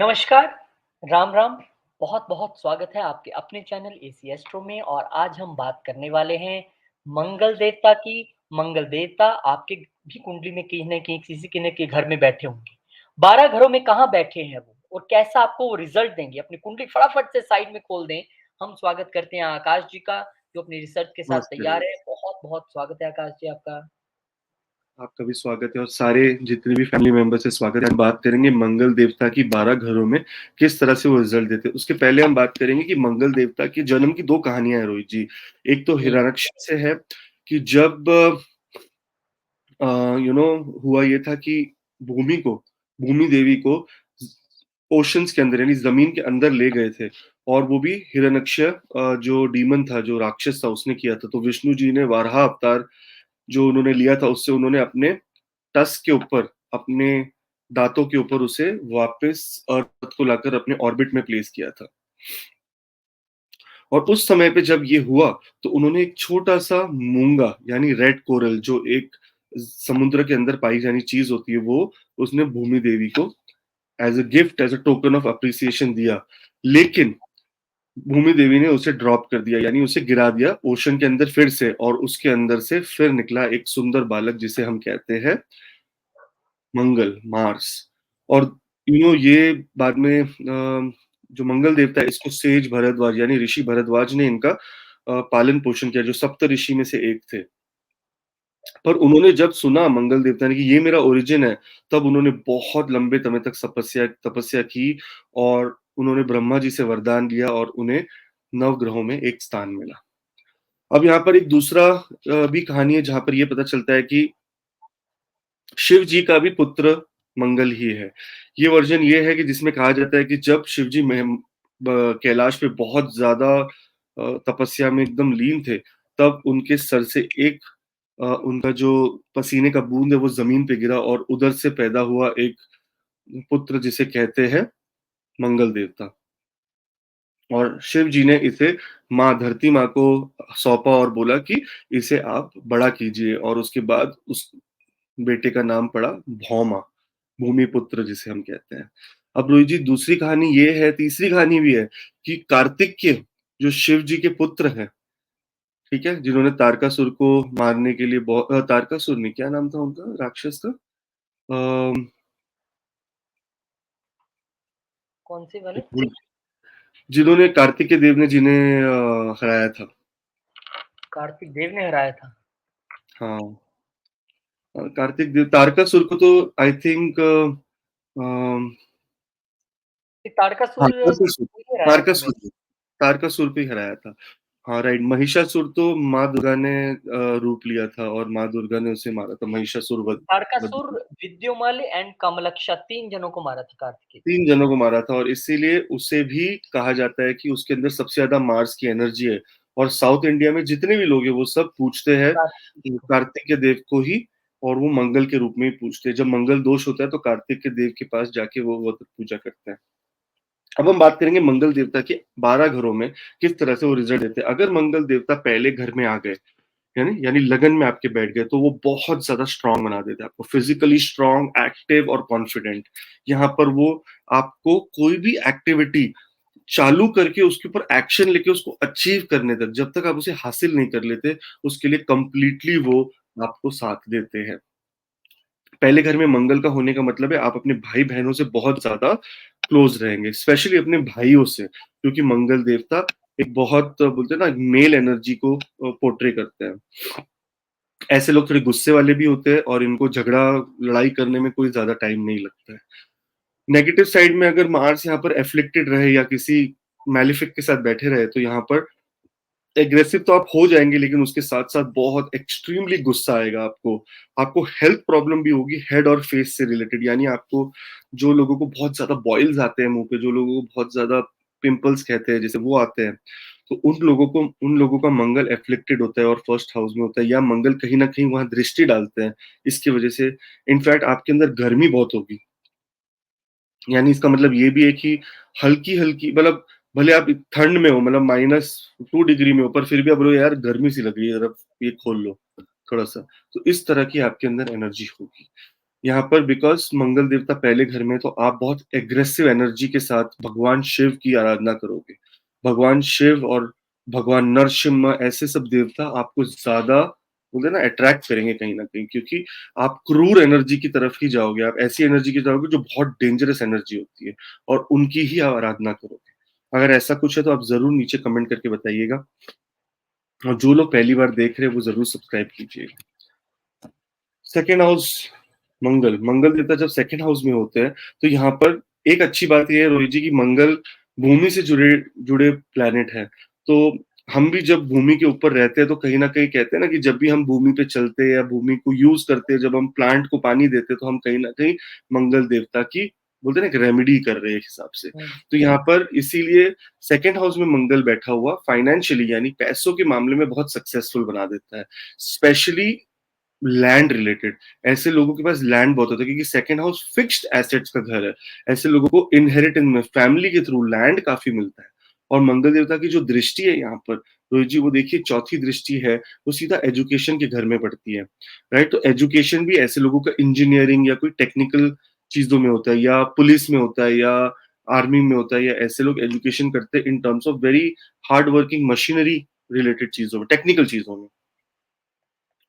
नमस्कार, राम राम। बहुत-बहुत स्वागत है आपके अपने चैनल एसी एस्ट्रो में और आज हम बात करने वाले हैं मंगल देवता की। मंगल देवता आपके भी कुंडली में कहीं न कहीं किसी न के घर में बैठे होंगे। 12 घरों में कहाँ बैठे हैं वो और कैसा आपको वो रिज़ल्ट देंगे? अपनी कुंडली फटाफट से साइड में खोल दें। हम स्वागत करते हैं आकाश जी का, जो अपनी रिसर्च के साथ नमस्ते। तैयार है। बहुत-बहुत स्वागत है आकाश जी आपका। आपका भी स्वागत है और सारे जितने भी फैमिली मेंबर्स हैं स्वागत है। हम बात करेंगे मंगल देवता की 12 घरों में किस तरह से वो रिजल्ट देते हैं। उसके पहले हम बात करेंगे कि मंगल देवता के जन्म की 2 कहानियाँ हैं रोहित जी। एक तो जी, हिरण्यक्ष से है कि जब अ, हुआ ये था कि भूमि को भूमि देवी को ओशंस के अंदर यानी ज़मीन के अंदर ले गए थे और वो भी हिरण्यक्ष जो डीमन था, जो राक्षस था उसने किया था। तो विष्णु जी ने वाराह अवतार जो उन्होंने लिया था उससे उन्होंने अपने टस्क के ऊपर, अपने दाँतों के ऊपर उसे वापस अर्थ को लाकर अपने ऑर्बिट में प्लेस किया था। और उस समय पे जब ये हुआ, तो उन्होंने एक छोटा-सा मूंगा यानी रेड कोरल जो एक समुद्र के अंदर पाई जानी चीज़ होती है, वो उसने भूमि देवी को as a gift, as a token of appreciation दिया। लेकिन भूमि देवी ने उसे ड्रॉप कर दिया यानी उसे गिरा दिया ओशन के अंदर फिर से और उसके अंदर से फिर निकला एक सुंदर बालक जिसे हम कहते हैं मंगल, मार्स। और ये बाद में जो मंगल देवता है इसको सेज भरद्वाज यानी ऋषि भरद्वाज ने इनका पालन पोषण किया जो सप्त ऋषि में से एक थे। पर उन्होंने जब सुना मंगल देवता ने कि ये मेरा ओरिजिन है, तब उन्होंने बहुत लंबे समय तक तपस्या की और उन्होंने ब्रह्मा जी से वरदान लिया और उन्हें नवग्रहों में एक स्थान मिला। अब यहाँ पर एक दूसरा भी कहानी है जहाँ पर ये पता चलता है कि शिव जी का भी पुत्र मंगल ही है। ये वर्ज़न ये है कि जिसमें कहा जाता है कि जब शिव जी कैलाश पे बहुत ज़्यादा तपस्या में एकदम लीन थे, तब उनके सर से एक उनका जो पसीने का बूँद है वो ज़मीन पे गिरा और उधर से पैदा हुआ एक पुत्र जिसे कहते हैं मंगल देवता। और शिव जी ने इसे माँ धरती माँ को सौंपा और बोला कि इसे आप बड़ा कीजिए और उसके बाद उस बेटे का नाम पड़ा भौमा, भूमिपुत्र जिसे हम कहते हैं। अब रोहित जी दूसरी कहानी ये है, तीसरी कहानी भी है कि कार्तिकेय जो शिव जी के पुत्र हैं, ठीक है? जिन्होंने तारकासुर को मारने के लिए तारकासुर नहीं, क्या नाम था उनका राक्षस का? अ, कौन-से वाले? जिन्होंने कार्तिकेय देव ने जिन्हें हराया था। कार्तिक देव ने हराया था। हाँ, कार्तिक देव तारकासुर को तो आई थिंक ये तारकासुर हाँ, को ही हराया था तारकासुर मेरे। तारकासुर पे ही हराया था। हाँ, राइट महिषासुर तो माँ दुर्गा ने रूप लिया था और माँ दुर्गा ने उसे मारा था महिषासुर वध तारकासुर, विद्युमल एंड कमलक्षा 3 जनों को मारा था कार्तिकेय। 3 जनों को मारा था और इसीलिए उसे भी कहा जाता है कि उसके अंदर सबसे ज़्यादा मार्स की एनर्जी है और साउथ इंडिया में जितने भी लोग हैं वो सब पूजते हैं कार्तिक को। कार्तिक देव को ही और वो मंगल के रूप में ही पूजते हैं। जब मंगल दोष होता है तो कार्तिक के देव के पास जाके वो पूजा करते हैं। अब हम बात करेंगे मंगल देवता के 12 घरों में किस तरह से वो रिजल्ट देते हैं। अगर मंगल देवता पहले घर में आ गए, यानी यानी लगन में आपके बैठ गए, तो वो बहुत ज़्यादा स्ट्रॉन्ग बना देते हैं आपको, फिज़िकली स्ट्रॉन्ग, एक्टिव और कॉन्फिडेंट। यहाँ पर वो आपको कोई भी एक्टिविटी चालू करके उसके ऊपर एक्शन लेके उसको अचीव करने तक, जब तक आप उसे हासिल नहीं कर लेते, उसके लिए कंप्लीटली वो आपको साथ देते हैं। पहले घर में मंगल का होने का मतलब है आप अपने भाई-बहनों से बहुत ज़्यादा क्लोज़ रहेंगे, स्पेशली अपने भाइयों से, क्योंकि मंगल देवता एक बहुत बोलते हैं ना मेल एनर्जी को पोर्ट्रे करते हैं। ऐसे लोग थोड़े गुस्से वाले भी होते हैं और इनको झगड़ा, लड़ाई करने में कोई ज़्यादा टाइम नहीं लगता है। नेगेटिव साइड में अगर मार्स यहाँ पर एफ्लिक्टेड रहे या किसी मैलेफिक के साथ बैठे रहे, तो यहाँ पर एग्रेसिव तो आप हो जाएँगे लेकिन उसके साथ-साथ बहुत एक्सट्रीमली गुस्सा आएगा आपको। आपको हेल्थ प्रॉब्लम भी होगी हेड और फेस से रिलेटेड यानी आपको जो लोगों को बहुत ज़्यादा बॉइल्स आते हैं मुँह पे, जो लोगों को बहुत ज़्यादा पिंपल्स कहते हैं जैसे वो आते हैं, तो उन लोगों का मंगल एफ्लिक्टेड होता है और फर्स्ट हाउस में होता है या मंगल कहीं न कहीं वहाँ दृष्टि डालते हैं। इसकी वजह से इनफैक्ट आपके अंदर गर्मी बहुत होगी। यानी इसका मतलब ये भी है कि हल्की-हल्की मतलब भले आप ठंड में हो मतलब -2 डिग्री में हो, पर फिर भी आप बोलोगे यार गर्मी सी लग रही है, ज़रा ये खोल लो थोड़ा-सा। तो इस तरह की आपके अंदर एनर्जी होगी। यहाँ पर बिकॉज़ मंगल देवता पहले घर में, तो आप बहुत एग्रेसिव एनर्जी के साथ भगवान शिव की आराधना करोगे। भगवान शिव और भगवान नरसिम्हा ऐसे सब देवता आपको ज़्यादा बोलते हैं ना अट्रैक्ट करेंगे कहीं न कहीं, क्योंकि आप क्रूर एनर्जी की तरफ ही जाओगे, आप ऐसी एनर्जी की जाओगे जो बहुत डेंजरस एनर्जी होती है और उनकी ही आराधना करोगे। अगर ऐसा कुछ है तो आप ज़रूर नीचे कमेंट करके बताइएगा और जो लोग पहली बार देख रहे हैं वो ज़रूर सब्सक्राइब कीजिएगा। सेकंड हाउस मंगल, मंगल देवता जब सेकंड हाउस में होते हैं, तो यहाँ पर एक अच्छी बात ये है रोहित जी की मंगल भूमि से जुड़े जुड़े प्लैनेट है। तो हम भी जब भूमि के ऊपर रहते हैं तो कहीं न कहीं कहते हैं ना कि जब भी हम भूमि पे चलते हैं या भूमि को यूज़ करते हैं, जब हम प्लांट को पानी देते हैं, तो हम कहीं न कहीं मंगल देवता की बोलते हैं ना एक रेमेडी कर रहे हैं एक हिसाब से। हुँ, तो यहाँ पर इसीलिए सेकंड हाउस में मंगल बैठा हुआ फाइनेंशियली यानी पैसों के मामले में बहुत सक्सेसफुल बना देता है। स्पेशली लैंड रिलेटेड, ऐसे लोगों के पास लैंड बहुत होता है क्योंकि सेकंड हाउस फिक्स्ड एसेट्स का घर है। ऐसे लोगों को इनहेरिटेंस में फैमिली के थ्रू लैंड काफी मिलता है। और मंगल देवता की जो दृष्टि है यहाँ पर रोहित जी, वो देखिए चौथी दृष्टि है, वो सीधा एजुकेशन के घर में पड़ती है। राइट, तो एजुकेशन भी ऐसे लोगों का इंजीनियरिंग या कोई टेक्निकल चीजों में होता है या पुलिस में होता है या आर्मी में होता है, या ऐसे लोग एजुकेशन करते हैं in terms of very hard working machinery related चीजों में, टेक्निकल चीजों में।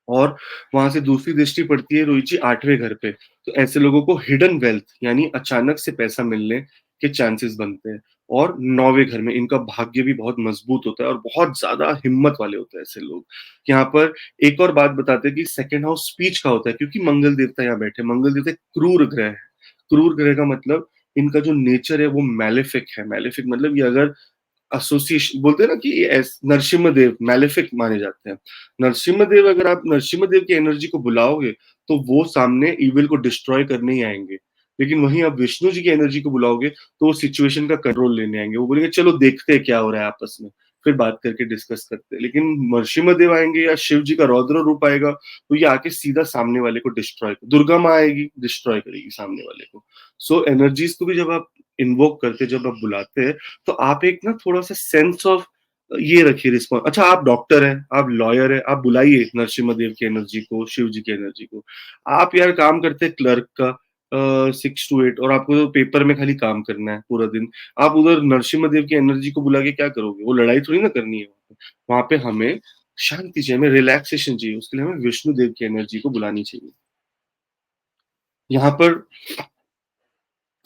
और वहां से दूसरी दृष्टि पड़ती है रोहित जी 8वें घर पे, तो ऐसे लोगों को हिडन वेल्थ यानी अचानक से पैसा मिलने के चांसेस बनते हैं। और 9वें घर में इनका भाग्य भी बहुत मजबूत होता है और बहुत ज्यादा हिम्मत वाले होते हैं ऐसे लोग। यहाँ पर एक और बात बताते हैं कि सेकंड हाउस स्पीच का होता है, क्योंकि मंगल देवता यहाँ बैठे, मंगल देवता एक क्रूर ग्रह है। क्रूर ग्रह का मतलब इनका जो नेचर है वो मैलेफिक है। मैलेफिक मतलब ये अगर एसोसिएशन बोलते हैं ना कि नरसिम्हा देव मैलेफिक माने जाते हैं। नरसिम्हा देव, अगर आप नरसिम्हा देव की एनर्जी को बुलाओगे तो वो सामने इविल को डिस्ट्रॉय करने ही आएंगे। लेकिन वहीं आप विष्णु जी की एनर्जी को बुलाओगे तो वो सिचुएशन का कंट्रोल लेने आएंगे। वो बोलेंगे चलो देखते हैं क्या हो रहा है आपस में, फिर बात करके डिस्कस करते हैं। लेकिन नरसिम्हा देव आएंगे या शिव जी का रौद्र रूप आएगा तो ये आके सीधा सामने वाले को डिस्ट्रॉय, दुर्गा माँ आएगी डिस्ट्रॉय करेगी सामने वाले को। सो एनर्जीज को भी जब आप इन्वोक करते, जब आप बुलाते हैं, तो आप एक ना थोड़ा-सा सेंस ऑफ ये रखिए रिस्पॉन्स। अच्छा, आप डॉक्टर हैं, आप लॉयर हैं, आप बुलाइए नरसिम्हा देव की एनर्जी को, शिव जी की एनर्जी को। आप यार काम करते हैं क्लर्क का 6 टू 8 और आपको तो पेपर में खाली काम करना है पूरा दिन। आप उधर नरसिम्हा देव की एनर्जी को बुला के क्या करोगे? वो लड़ाई थोड़ी ना करनी है वहाँ पे। वहाँ पे हमें शांति चाहिए, हमें रिलैक्सेशन चाहिए, उसके लिए हमें विष्णु देव की एनर्जी को बुलानी चाहिए। यहाँ पर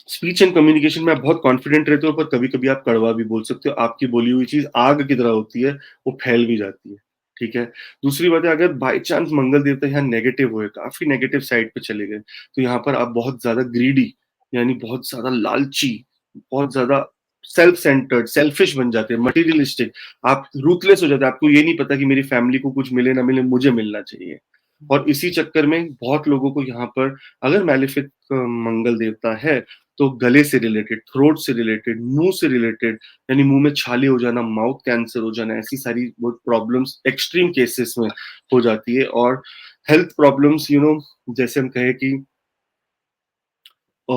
स्पीच एंड कम्युनिकेशन में आप बहुत कॉन्फिडेंट रहते हो, पर कभी-कभी आप कड़वा भी बोल सकते हो। आपकी बोली हुई चीज़ आग की तरह होती है, वो फैल भी जाती है, ठीक है? दूसरी बात है, अगर बाय चांस मंगल देवता यहाँ नेगेटिव हुए, काफ़ी नेगेटिव साइड पे चले गए, तो यहाँ पर आप बहुत ज़्यादा ग्रीडी यानी बहुत ज़्यादा लालची, बहुत ज़्यादा सेल्फ सेंटर्ड, सेल्फिश बन जाते हैं, मटीरियलिस्टिक। आप रूथलेस हो जाते हैं, आपको ये नहीं पता कि मेरी फैमिली को कुछ मिले ना मिले, मुझे मिलना चाहिए। और इसी चक्कर में बहुत लोगों को यहाँ पर अगर मैलेफिक मंगल देवता है, तो गले से रिलेटेड, थ्रोट से रिलेटेड, मुँह से रिलेटेड यानी मुँह में छाले हो जाना, माउथ कैंसर हो जाना, ऐसी सारी बहुत प्रॉब्लम्स एक्सट्रीम केसेस में हो जाती है। और हेल्थ प्रॉब्लम्स जैसे हम कहें कि अ,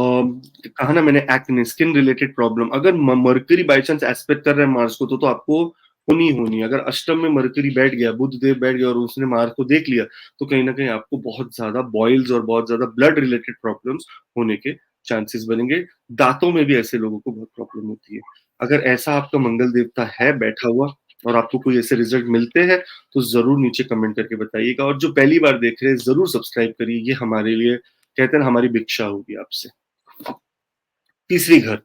कहा ना मैंने एक्ने, स्किन रिलेटेड प्रॉब्लम, अगर मरकरी बाय चांस एस्पेक्ट कर रहा है मार्स को, तो आपको होनी ही होनी है। अगर अष्टम में मरकरी बैठ गया, बुध देव बैठ गया और उसने मार्स को देख लिया, तो कहीं ना कहीं आपको बहुत ज्यादा बॉइल्स और बहुत ज्यादा ब्लड रिलेटेड प्रॉब्लम्स होने के चांसेस बनेंगे। दांतों में भी ऐसे लोगों को बहुत प्रॉब्लम होती है। अगर ऐसा आपका मंगल देवता है बैठा हुआ और आपको कोई ऐसे रिजल्ट मिलते हैं, तो जरूर नीचे कमेंट करके बताइएगा। और जो पहली बार देख रहे हैं जरूर सब्सक्राइब करिए, ये हमारे लिए कहते हैं ना हमारी भिक्षा होगी आपसे। तीसरी घर,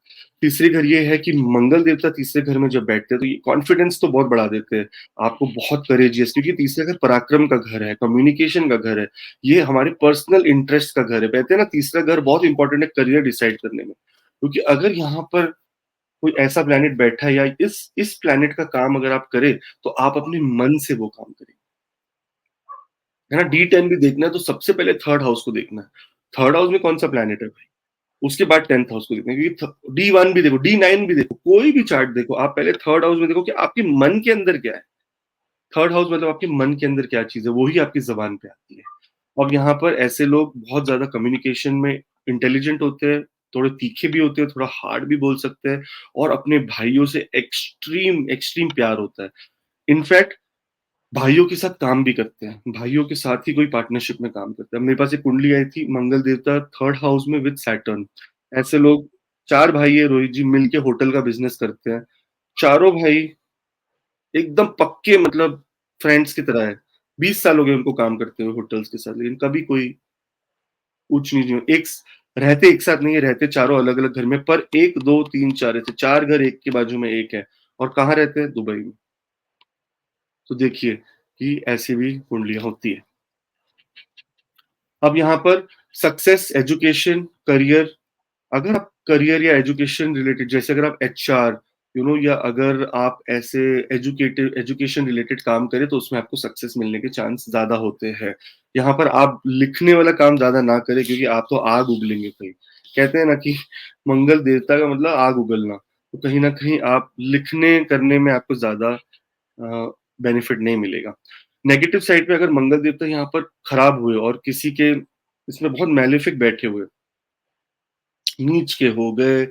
तीसरी घर ये है कि मंगल देवता तीसरे घर में जब बैठते हैं तो ये कॉन्फिडेंस तो बहुत बढ़ा देते हैं, आपको बहुत करेजियस, क्योंकि तीसरा घर पराक्रम का घर है, कम्युनिकेशन का घर है, ये हमारे पर्सनल इंटरेस्ट का घर है। कहते हैं ना तीसरा घर बहुत इंपॉर्टेंट है करियर डिसाइड करने में, क्योंकि अगर यहाँ पर कोई ऐसा प्लेनेट बैठा है या इस प्लेनेट का काम अगर आप करें, तो आप अपने मन से वो काम करें, है ना? D10 भी देखना है तो सबसे पहले थर्ड हाउस को देखना है। थर्ड हाउस में कौन सा प्लेनेट है भाई? उसके बाद 10th हाउस को देखना है, क्योंकि D1 भी देखो, D9 भी देखो, कोई भी चार्ट देखो, आप पहले थर्ड हाउस में देखो कि आपके मन के अंदर क्या है। थर्ड हाउस मतलब आपके मन के अंदर क्या चीज है, वही आपकी जबान पे आती है। अब यहाँ पर ऐसे लोग बहुत ज्यादा कम्युनिकेशन में इंटेलिजेंट होते हैं, थोड़े तीखे भी होते हैं, थोड़ा हार्ड भी बोल सकते हैं, और अपने भाइयों से एक्सट्रीम एक्सट्रीम प्यार होता है। इनफैक्ट भाइयों के साथ काम भी करते हैं, भाइयों के साथ ही कोई पार्टनरशिप में काम करते हैं। मेरे पास एक कुंडली आई थी, मंगल देवता थर्ड हाउस में विद सैटर्न। ऐसे लोग, 4 भाई है रोहित जी, मिलके होटल का बिजनेस करते हैं। चारों भाई एकदम पक्के, मतलब फ्रेंड्स की तरह है। 20 साल हो गए उनको काम करते हुए होटल्स के साथ, लेकिन कभी कोई ऊंच नीच नहीं। रहते एक साथ नहीं है, रहते चारों अलग अलग घर में, पर 1 2 3 4 ऐसे 4 घर एक के बाजू में एक है। और कहाँ रहते हैं? दुबई में। तो देखिए कि ऐसी भी कुंडलियां होती है। अब यहाँ पर सक्सेस, एजुकेशन, करियर, अगर आप करियर या एजुकेशन रिलेटेड, जैसे अगर आप एचआर या अगर आप ऐसे एजुकेटिव एजुकेशन रिलेटेड काम करें, तो उसमें आपको सक्सेस मिलने के चांस ज्यादा होते हैं। यहाँ पर आप लिखने वाला काम ज्यादा ना करें, क्योंकि आप तो आग उगलेंगे कहीं। कहते हैं ना कि मंगल देवता का मतलब आग उगलना, तो कहीं ना कहीं आप लिखने करने में आपको ज्यादा बेनिफिट नहीं मिलेगा। नेगेटिव साइड पे अगर मंगल देवता यहाँ पर खराब हुए और किसी के इसमें बहुत मैलेफिक बैठे हुए, नीच के हो गए,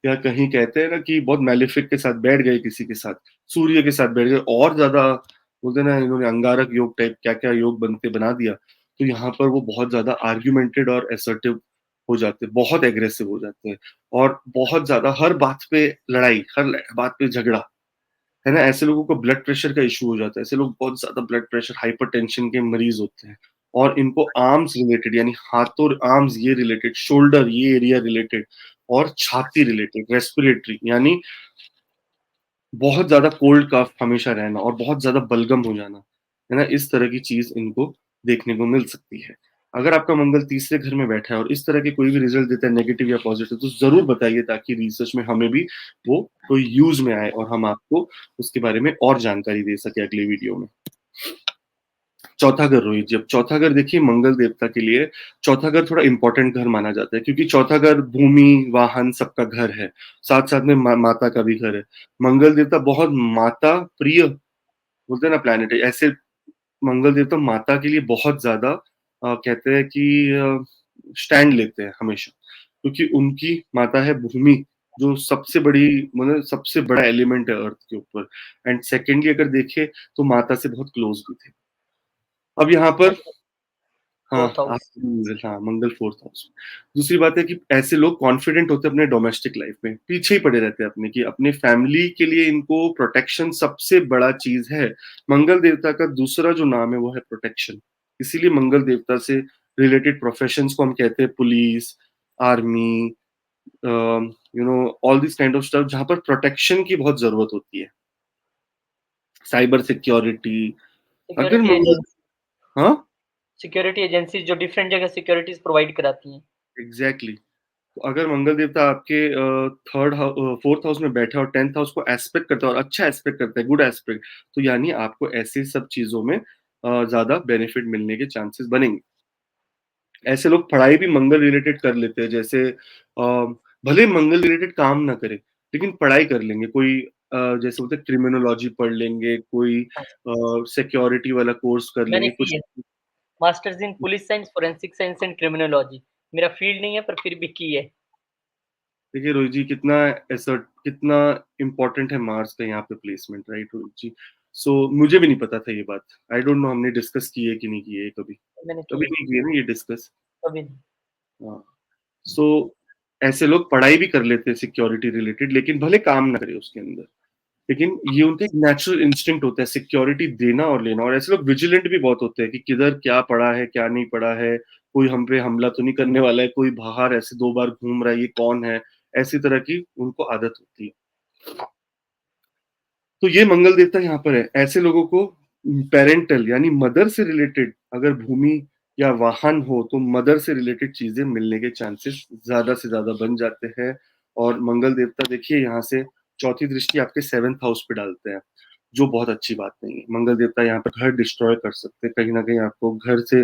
या कहीं कहते हैं ना कि बहुत मैलेफिक के साथ बैठ गए, किसी के साथ सूर्य के साथ बैठ गए, और ज्यादा बोलते हैं ना, इन्होंने अंगारक योग टाइप क्या क्या योग बनते बना दिया, तो यहाँ पर वो बहुत ज्यादा आर्ग्यूमेंटेड और एसर्टिव हो जाते हैं, बहुत एग्रेसिव हो जाते हैं, और बहुत ज्यादा हर बात पे लड़ाई, हर बात पे झगड़ा, है ना। ऐसे लोगों को ब्लड प्रेशर का इशू हो जाता है, ऐसे लोग बहुत ज्यादा ब्लड प्रेशर, हाइपरटेंशन के मरीज होते हैं। और इनको आर्म्स रिलेटेड, यानी हाथों, आर्म्स ये रिलेटेड, शोल्डर ये एरिया रिलेटेड, और छाती रिलेटेड, रेस्पिरेटरी, यानी बहुत ज्यादा कोल्ड कफ हमेशा रहना, और बहुत ज्यादा बलगम हो जाना, है ना, इस तरह की चीज इनको देखने को मिल सकती है। अगर आपका मंगल तीसरे घर में बैठा है और इस तरह के कोई भी रिजल्ट देता है, नेगेटिव या पॉजिटिव, तो जरूर बताइए, ताकि रिसर्च में हमें भी वो कोई यूज में आए, और हम आपको उसके बारे में और जानकारी दे सके अगले वीडियो में। चौथा घर रोहित जी, अब चौथा घर देखिए मंगल देवता के लिए, चौथा घर थोड़ा इंपॉर्टेंट घर माना जाता है, क्योंकि चौथा घर भूमि, वाहन, सबका घर है। साथ साथ में माता का भी घर है। मंगल देवता बहुत माता प्रिय, बोलते हैं ना, प्लैनेट है। ऐसे मंगल देवता माता के लिए बहुत ज्यादा कहते हैं कि स्टैंड लेते हैं हमेशा, क्योंकि उनकी माता है भूमि, जो सबसे बड़ी, मतलब सबसे बड़ा एलिमेंट है अर्थ के ऊपर। एंड सेकेंडली अगर देखें, तो माता से बहुत क्लोज भी थे। अब यहाँ पर, मंगल हाँ, फोर्थ हाउस। हाँ, मंगल फोर्थ हाउस। दूसरी बात है कि ऐसे लोग कॉन्फिडेंट होते हैं अपने डोमेस्टिक लाइफ में, पीछे ही पड़े रहते हैं अपने, कि अपने फैमिली के लिए इनको प्रोटेक्शन सबसे बड़ा चीज है। मंगल देवता का दूसरा जो नाम है वो है प्रोटेक्शन। इसीलिए मंगल देवता से रिलेटेड प्रोफेशंस को हम कहते हैं police, army, all this kind of stuff, जहां पर प्रोटेक्शन की बहुत जरूरत होती है। साइबर सिक्योरिटी, अगर सिक्योरिटी मंगल, एजेंसी, हाँ, सिक्योरिटी एजेंसीज जो डिफरेंट जगह सिक्योरिटीज प्रोवाइड कराती हैं। एग्जैक्टली। तो अगर मंगल देवता आपके थर्ड फोर्थ हाउस में बैठा है और टेंथ हाउस को एस्पेक्ट करता है, और अच्छा एस्पेक्ट करता है, गुड एस्पेक्ट, तो यानी आपको ऐसी सब चीजों में ज्यादा बेनिफिट मिलने के चांसेस बनेंगे। ऐसे लोग पढ़ाई भी मंगल रिलेटेड कर लेते हैं, जैसे भले मंगल रिलेटेड काम ना करे, लेकिन पढ़ाई कर लेंगे। कोई जैसे बोलते हैं क्रिमिनोलॉजी पढ़ लेंगे, कोई हाँ, सिक्योरिटी वाला कोर्स कर मैंने लेंगे की कुछ। है masters in police science, forensic science and criminology. मेरा फील्ड नहीं है पर फिर भी की है। देखिए रोहित जी, कितना एसर्ट, कितना इम्पोर्टेंट है मार्स का यहाँ पे प्लेसमेंट, राइट रोहित जी। सो मुझे भी नहीं पता था ये बात। आई डोंट नो हमने डिस्कस की है कि नहीं की है कभी। मैंने की कभी है। नहीं की है ना ये डिस्कस। कभी नहीं। हाँ। सो ऐसे लोग पढ़ाई भी कर लेते हैं सिक्योरिटी रिलेटेड, लेकिन भले काम ना करे उसके अंदर, लेकिन ये उनका एक नेचुरल इंस्टिंक्ट होता है सिक्योरिटी देना और लेना। और ऐसे लोग विजिलेंट भी बहुत होते हैं कि किधर क्या पड़ा है, क्या नहीं पड़ा है, कोई हम पे हमला तो नहीं करने वाला है, कोई बाहर ऐसे 2 बार घूम रहा है, ये कौन है, ऐसी तरह की उनको आदत होती है। तो ये मंगल देवता यहाँ पर है। ऐसे लोगों को पेरेंटल, यानी मदर से रिलेटेड अगर भूमि या वाहन हो, तो मदर से रिलेटेड चीजें मिलने के चांसेस ज्यादा से ज्यादा बन जाते हैं। और मंगल देवता देखिए यहाँ से चौथी दृष्टि आपके सेवेंथ हाउस पे डालते हैं, जो बहुत अच्छी बात नहीं है। मंगल देवता यहाँ पर घर डिस्ट्रॉय कर सकते हैं, कहीं ना कहीं आपको घर से,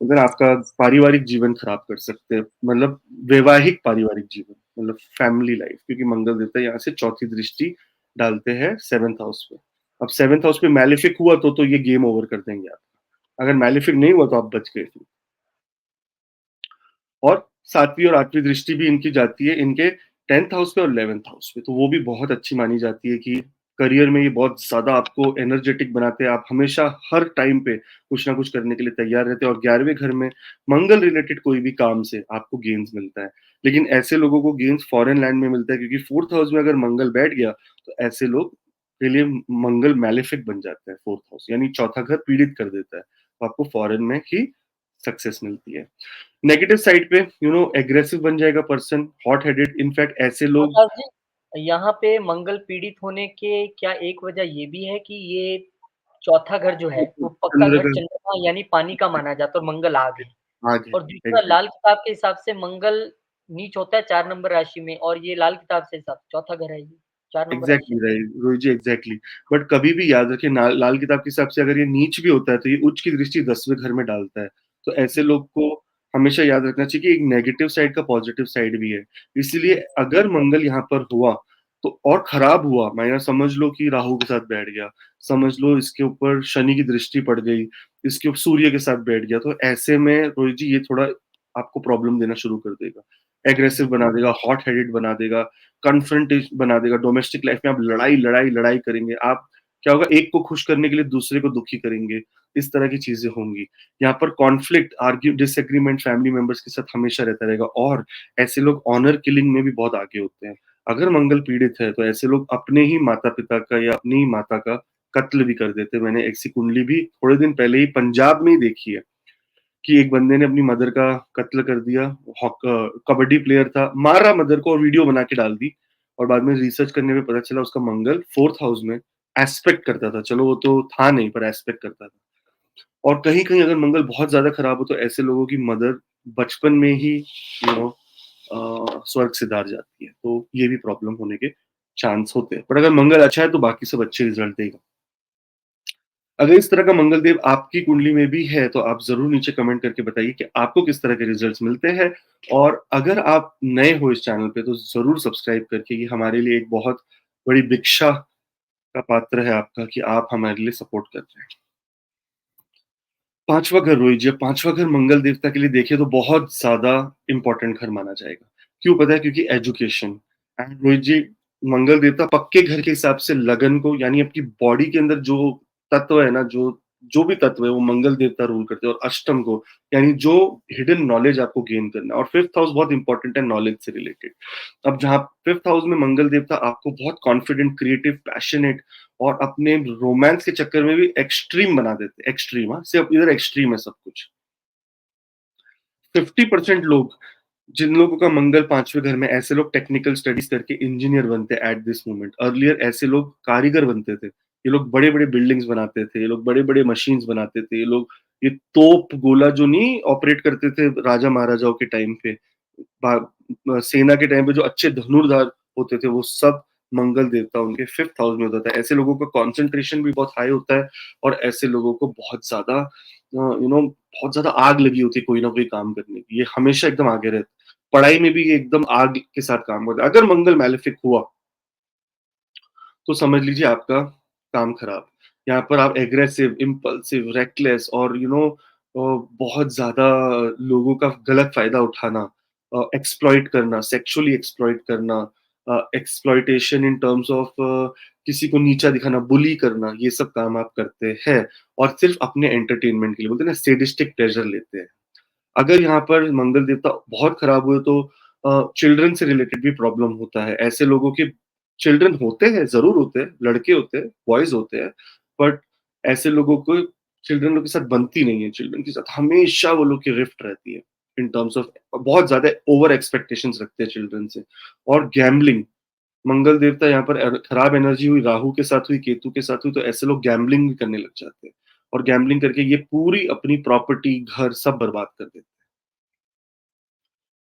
अगर आपका पारिवारिक जीवन खराब कर सकते हैं, मतलब वैवाहिक पारिवारिक जीवन, मतलब फैमिली लाइफ, क्योंकि मंगल देवता यहाँ से चौथी दृष्टि डालते हैं सेवेंथ हाउस पे। अब सेवेंथ हाउस पे मैलिफिक हुआ तो ये गेम ओवर कर देंगे आप। अगर मैलिफिक नहीं हुआ तो आप बच गए फिर। और सातवीं और आठवीं दृष्टि भी इनकी जाती है इनके टेंथ हाउस पे और 11th हाउस पे, तो वो भी बहुत अच्छी मानी जाती है कि करियर में ये बहुत ज़्यादा आपको एनर्जेटिक बनाते हैं, आप हमेशा हर टाइम पे कुछ ना कुछ करने के लिए तैयार रहते हैं और 11वें घर में मंगल रिलेटेड कोई भी काम से आपको गेन्स मिलता है। लेकिन ऐसे लोगों को गेन्स फॉरेन लैंड में मिलता है क्योंकि 4th हाउस में अगर मंगल बैठ गया, तो ऐसे लोग के लिए मंगल मैलेफिक बन जाता है 4th हाउस यानी चौथा घर पीड़ित कर देता है। तो आपको फॉरेन में ही सक्सेस मिलती है। नेगेटिव साइड पे एग्रेसिव बन जाएगा पर्सन, हॉट हेडेड इनफैक्ट ऐसे लोग आकाश जी, यहाँ पे मंगल पीड़ित होने के क्या एक वजह ये भी है कि ये चौथा घर जो है, वो पक्का चंद्र घर का चंद्रमा यानी पानी का माना जाता है और मंगल आग है। आग है, और दूसरा एग्ज़ैक्टली। लाल किताब के हिसाब से मंगल नीच होता है 4 नंबर राशि में और ये लाल किताब से हिसाब चौथा घर है ये, 4 नंबर राशि एग्ज़ैक्टली है। Right, Rohit ji exactly. But कभी भी याद रखिए लाल किताब के हिसाब से अगर ये नीच भी होता है तो ये उच्च की दृष्टि 10वें घर में डालता है। तो ऐसे लोग को हमेशा याद रखना चाहिए कि एक नेगेटिव साइड का पॉजिटिव साइड भी है। इसीलिए अगर मंगल यहाँ पर हुआ तो और खराब हुआ, माना समझ लो कि राहु के साथ बैठ गया, समझ लो इसके ऊपर शनि की दृष्टि पड़ गई, इसके ऊपर सूर्य के साथ बैठ गया, तो ऐसे में रोहित जी ये थोड़ा आपको प्रॉब्लम देना शुरू कर देगा। एग्रेसिव जी, बना देगा, हॉट हेडेड बना देगा, कन्फ्रंटेशन बना देगा, डोमेस्टिक लाइफ में आप लड़ाई, लड़ाई, लड़ाई करेंगे। आप क्या होगा एक को खुश करने के लिए दूसरे को दुखी करेंगे, इस तरह की चीज़ें होंगी। यहाँ पर conflict, argue disagreement family members के साथ हमेशा रहता रहेगा और ऐसे लोग ऑनर किलिंग में भी बहुत आगे होते हैं। अगर मंगल पीड़ित है तो ऐसे लोग अपने ही माता-पिता का या अपनी ही माता का कत्ल भी कर देते हैं। मैंने ऐसी कुंडली भी थोड़े दिन पहले ही पंजाब में ही देखी है। कि एक बंदे ने अपनी मदर का कत्ल कर दिया। कबड्डी प्लेयर था, मारा मदर को और वीडियो बना के डाल दी और बाद में रिसर्च करने में पता चला उसका मंगल 4th हाउस में एस्पेक्ट करता था। चलो वो तो था नहीं पर एस्पेक्ट करता था। और कहीं-कहीं अगर मंगल बहुत ज़्यादा खराब हो तो ऐसे लोगों की मदर बचपन में ही स्वर्ग सिधार जाती है। तो ये भी प्रॉब्लम होने के चांस होते हैं। पर अगर मंगल अच्छा है तो बाकी सब अच्छे रिजल्ट देगा। अगर इस तरह का मंगल देव आपकी कुंडली में भी है, तो आप ज़रूर नीचे कमेंट करके बताइए कि आपको किस तरह के रिजल्ट्स मिलते हैं और अगर आप नए हो इस चैनल पे, तो ज़रूर सब्सक्राइब करके ये हमारे लिए एक बहुत बड़ी भिक्षा का पात्र है आपका कि आप हमारे लिए सपोर्ट कर रहे हैं। 5वां घर रोहित जी, 5वां घर मंगल देवता के लिए देखें तो बहुत ज़्यादा इम्पोर्टेंट घर माना जाएगा। क्यों पता है? क्योंकि एजुकेशन एंड रोहित जी मंगल देवता पक्के घर के हिसाब से लगन को यानी आपकी बॉडी के अंदर जो तत्व है ना, जो जो भी तत्व है वो मंगल देवता रूल करते हैं और अष्टम को यानी जो हिडन नॉलेज आपको गेन करना है और 5th हाउस बहुत इंपॉर्टेंट है नॉलेज से रिलेटेड। अब जहाँ 5th हाउस में मंगल देवता आपको बहुत कॉन्फिडेंट, क्रिएटिव, पैशनेट और अपने रोमांस के चक्कर में भी एक्सट्रीम बना देते हैं, एक्सट्रीम हाँ, सिर्फ इधर एक्सट्रीम है सब कुछ। 50% लोग जिन लोगों का मंगल 5वें घर में ऐसे लोग टेक्निकल स्टडीज करके इंजीनियर बनते हैं एट दिस मोमेंट। अर्लियर ऐसे लोग कारीगर बनते थे। ये लोग बड़े-बड़े बिल्डिंग्स बनाते थे, ये लोग बड़े-बड़े मशीन्स बनाते थे, ये लोग ये तोप, गोला जो नहीं ऑपरेट करते थे राजा-महाराजाओं के टाइम पे, सेना के टाइम पे जो अच्छे धनुर्धार होते थे, वो सब मंगल देवता उनके 5th हाउस में होता था। ऐसे लोगों का कंसंट्रेशन भी बहुत हाई होता है और ऐसे लोगों को बहुत ज़्यादा बहुत ज़्यादा आग लगी होती है कोई ना कोई काम करने की। ये हमेशा एकदम आगे रहते हैं। पढ़ाई में भी ये एकदम आग के साथ काम करता है। अगर मंगल मैलेफिक हुआ, तो समझ लीजिए आपका काम खराब। यहाँ पर आप एग्रेसिव, इम्पल्सिव, रेकलेस और बहुत ज़्यादा लोगों का गलत फ़ायदा उठाना, एक्सप्लॉइट करना, सेक्सुअली एक्सप्लॉइट करना, एक्सप्लॉइटेशन इन टर्म्स ऑफ किसी को नीचा दिखाना, बुली करना, ये सब काम आप करते हैं और सिर्फ़ अपने एंटरटेनमेंट के लिए, बोलते हैं ना सैडिस्टिक प्लेज़र लेते हैं। अगर यहाँ पर मंगल देवता बहुत खराब हुए तो चिल्ड्रन से रिलेटेड भी प्रॉब्लम होता है। ऐसे लोगों के चिल्ड्रन होते हैं, ज़रूर होते हैं, लड़के होते हैं, बॉयज़ होते हैं, बट ऐसे लोगों को चिल्ड्रन लोग के साथ बनती नहीं है। चिल्ड्रन के साथ हमेशा वो लोग की रिफ्ट रहती है इन टर्म्स ऑफ बहुत ज़्यादा ओवर एक्सपेक्टेशंस रखते हैं चिल्ड्रन से। और गैम्बलिंग, मंगल देवता यहाँ पर खराब एनर्जी हुई, राहु के साथ हुई, केतु के साथ हुई, तो ऐसे लोग गैम्बलिंग भी करने लग जाते हैं और गैम्बलिंग करके ये पूरी अपनी प्रॉपर्टी, घर सब बर्बाद कर देते हैं।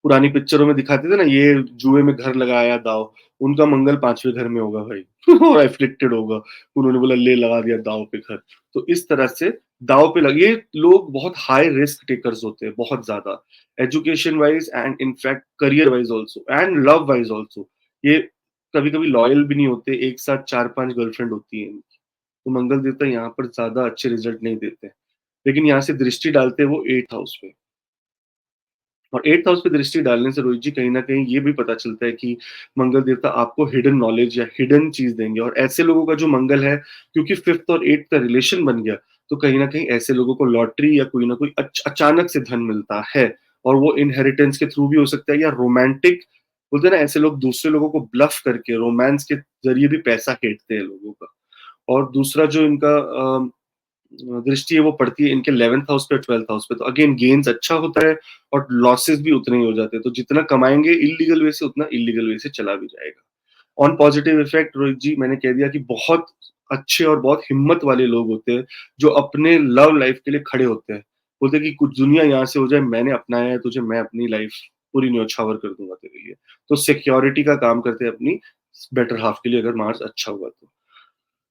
पुरानी पिक्चरों में दिखाते थे ना ये जुए में घर लगाया दाँव, उनका मंगल 5वें घर में होगा भाई और एफ़्लिक्टेड होगा। उन्होंने बोला ले लगा दिया दाँव पे घर। तो इस तरह से दाँव पे लगे ये लोग बहुत हाई रिस्क टेकर्स होते हैं, बहुत ज़्यादा। Education wise and in fact career wise also and love wise also. ये कभी-कभी लॉयल भी नहीं होते, एक साथ 4-5 गर्लफ्रेंड होती हैं इनकी। तो मंगल देवता यहाँ पर ज़्यादा अच्छे रिज़ल्ट नहीं देते हैं। लेकिन यहाँ से दृष्टि डालते हैं वो 8th हाउस पे। और 8th हाउस पे दृष्टि डालने से रोहित जी कहीं न कहीं ये भी पता चलता है कि मंगल देवता आपको हिडन नॉलेज या हिडन चीज़ देंगे, और ऐसे लोगों का जो मंगल है, क्योंकि 5th और 8th का रिलेशन बन गया, तो कहीं न कहीं ऐसे लोगों को लॉटरी या कोई न कोई अचानक से धन मिलता है, और वो इनहेरिटेंस के थ्रू भी हो सकता है, या रोमांटिक, बोलते हैं ना, ऐसे लोग दूसरे लोगों को ब्लफ करके रोमांस के ज़रिए भी पैसा फेंटते हैं लोगों का। और दूसरा जो इनका दृष्टि है वो पड़ती है इनके 11th हाउस पे, 12th हाउस पे, तो अगेन गेन्स अच्छा होता है और लॉसेस भी उतने ही हो जाते हैं। तो जितना कमाएँगे इल्लीगल वे से, उतना इल्लीगल वे से चला भी जाएगा। ऑन पॉजिटिव इफेक्ट रोहित जी, मैंने कह दिया कि बहुत अच्छे और बहुत हिम्मत वाले लोग होते हैं, जो अपने लव लाइफ के लिए खड़े होते हैं। बोलते हैं कि कुछ दुनिया यहाँ से हो जाए, मैंने अपनाया है तुझे, मैं अपनी लाइफ पूरी न्योछावर कर दूँगा तेरे लिए। तो सिक्योरिटी का काम करते हैं अपनी बेटर हाल्फ के लिए, अगर मार्स अच्छा हुआ तो।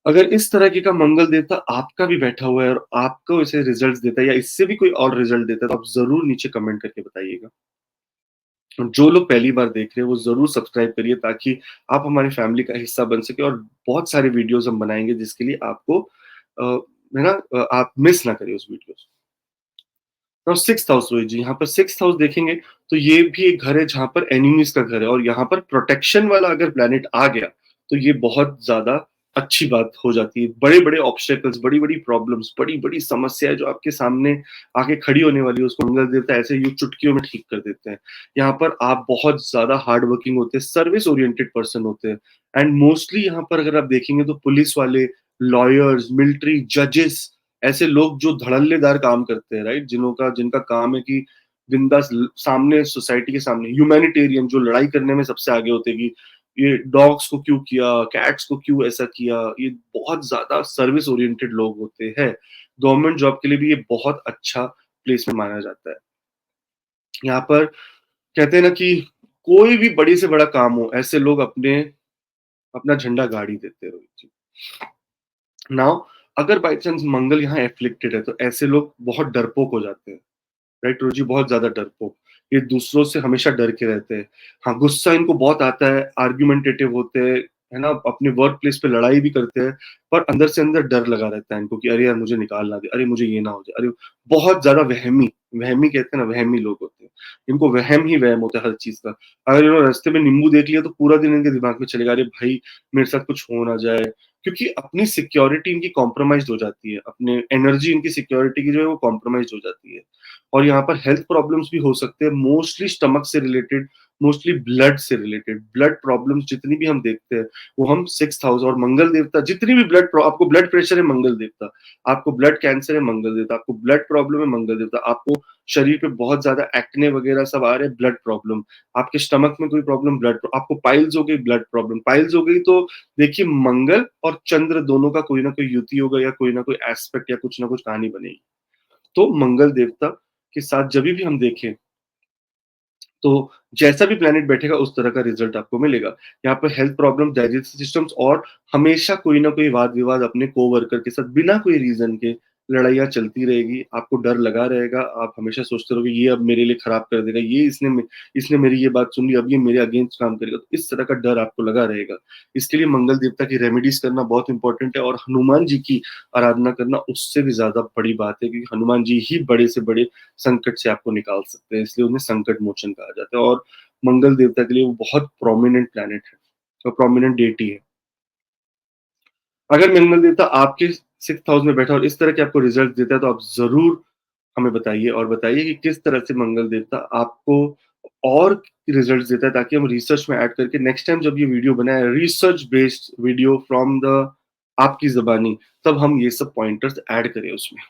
अगर इस तरीके का मंगल देवता आपका भी बैठा हुआ है और आपको ऐसे रिजल्ट्स देता है, या इससे भी कोई और रिजल्ट देता है, तो आप ज़रूर नीचे कमेंट करके बताइएगा। और जो लोग पहली बार देख रहे हैं, वो ज़रूर सब्सक्राइब करिए, ताकि आप हमारी फैमिली का हिस्सा बन सकें, और बहुत सारे वीडियोज़ हम बनाएँगे जिसके लिए आपको है ना, आप मिस ना करें उस वीडियोज़। और 6th हाउस रोहित जी, यहाँ पर 6th हाउस देखेंगे, तो ये भी एक घर है जहाँ पर एनिमीज़ का घर है, और यहाँ पर प्रोटेक्शन वाला अगर प्लैनेट आ गया, तो ये बहुत ज़्यादा अच्छी बात हो जाती है। बड़े-बड़े ऑब्स्टेकल्स, बड़ी-बड़ी प्रॉब्लम्स, बड़ी-बड़ी समस्याएँ जो आपके सामने आके खड़ी होने वाली है, उसको मंगल देवता ऐसे यूँ चुटकियों में ठीक कर देते हैं। यहाँ पर आप बहुत ज़्यादा हार्ड वर्किंग होते हैं, सर्विस ओरिएंटेड पर्सन होते हैं, एंड मोस्टली यहाँ पर अगर आप देखेंगे तो पुलिस वाले, लॉयर्स, मिलिट्री, जजेस, ऐसे लोग जो धड़ल्लेदार काम करते हैं, राइट? जिनका काम है कि बिंदास सामने, सोसाइटी के सामने, ह्यूमैनिटेरियन जो लड़ाई करने में सबसे आगे होते हैं कि ये डॉग्स को क्यों किया, कैट्स को क्यों ऐसा किया, ये बहुत ज्यादा सर्विस ओरिएंटेड लोग होते हैं। गवर्नमेंट जॉब के लिए भी ये बहुत अच्छा प्लेसमेंट माना जाता है। यहाँ पर कहते हैं ना कि कोई भी बड़ी से बड़ा काम हो, ऐसे लोग अपना झंडा गाड़ ही देते हैं रोहित जी। नाउ, अगर बाई चांस मंगल यहाँ एफ्लिक्टेड है, तो ऐसे लोग बहुत डरपोक हो जाते हैं, राइट रोजी? बहुत ज़्यादा डरपोक। ये दूसरों से हमेशा डर के रहते हैं। हाँ, गुस्सा इनको बहुत आता है, आर्गुमेंटेटिव होते हैं, है ना? अपने वर्क प्लेस पे लड़ाई भी करते हैं, पर अंदर से अंदर डर लगा रहता है इनको कि अरे यार मुझे निकाल ना दे, अरे मुझे ये ना हो जाए, अरे बहुत ज़्यादा वहमी, वहमी कहते हैं ना, वहमी लोग होते हैं। इनको वहम ही वहम होता है हर चीज़ का। अगर इन्होंने रास्ते में नींबू देख लिया तो पूरा दिन इनके दिमाग में चलेगा, अरे भाई मेरे साथ कुछ हो ना जाए, क्योंकि अपनी सिक्योरिटी इनकी कॉम्प्रोमाइज़्ड हो जाती है, अपने एनर्जी, इनकी सिक्योरिटी की जो है वो कॉम्प्रोमाइज़्ड हो जाती है। और यहाँ पर हेल्थ प्रॉब्लम्स भी हो सकते हैं, मोस्टली स्टमक से रिलेटेड, मोस्टली ब्लड से रिलेटेड। ब्लड प्रॉब्लम्स जितनी भी हम देखते हैं, वो हम 6th हाउस और मंगल देवता, जितनी भी आपको ब्लड प्रेशर है, मंगल देवता, आपको ब्लड कैंसर है, मंगल देवता, आपको ब्लड प्रॉब्लम है, मंगल देवता, आपको शरीर पे बहुत ज्यादा एक्ने वगैरह सब आ रहे हैं, ब्लड प्रॉब्लम, आपके स्टमक में कोई प्रॉब्लम, आपको पाइल्स हो गई, ब्लड प्रॉब्लम, पाइल्स हो गई, तो देखिए मंगल और चंद्र दोनों का कोई ना कोई युति होगा, या कोई ना कोई एस्पेक्ट, या कुछ ना कुछ कहानी बनेगी। तो मंगल देवता के साथ जभी भी हम देखें, तो जैसा भी प्लैनेट बैठेगा उस तरह का रिजल्ट आपको मिलेगा। यहाँ पर हेल्थ प्रॉब्लम, डाइजेस्टिव सिस्टम्स, और हमेशा कोई ना कोई वाद-विवाद अपने कोवर्कर के साथ बिना कोई रीज़न के लड़ाइयाँ चलती रहेगी। आपको डर लगा रहेगा, आप हमेशा सोचते रहोगे ये अब मेरे लिए खराब कर देगा, ये इसने मेरी ये बात सुन ली, अब ये मेरे अगेंस्ट काम करेगा। तो इस तरह का डर आपको लगा रहेगा। इसके लिए मंगल देवता की रेमेडीज़ करना बहुत इम्पोर्टेंट है, और हनुमान जी की आराधना करना उससे भी ज़्यादा बड़ी बात है, क्योंकि हनुमान जी ही बड़े से बड़े संकट से आपको निकाल सकते हैं, इसलिए उन्हें संकट मोचन कहा जाता है। और मंगल देवता के लिए वो बहुत प्रोमिनेंट प्लैनेट है और प्रोमिनेंट डेटी है। अगर मंगल देवता आपके 6th हाउस में बैठा और इस तरह के आपको रिजल्ट देता है, तो आप जरूर हमें बताइए, और बताइए कि किस तरह से मंगल देवता आपको और रिजल्ट देता है, ताकि हम रिसर्च में ऐड करके नेक्स्ट टाइम जब ये वीडियो बनाए, research based video from the आपकी जबानी, तब हम ये सब पॉइंटर्स ऐड करें उसमें।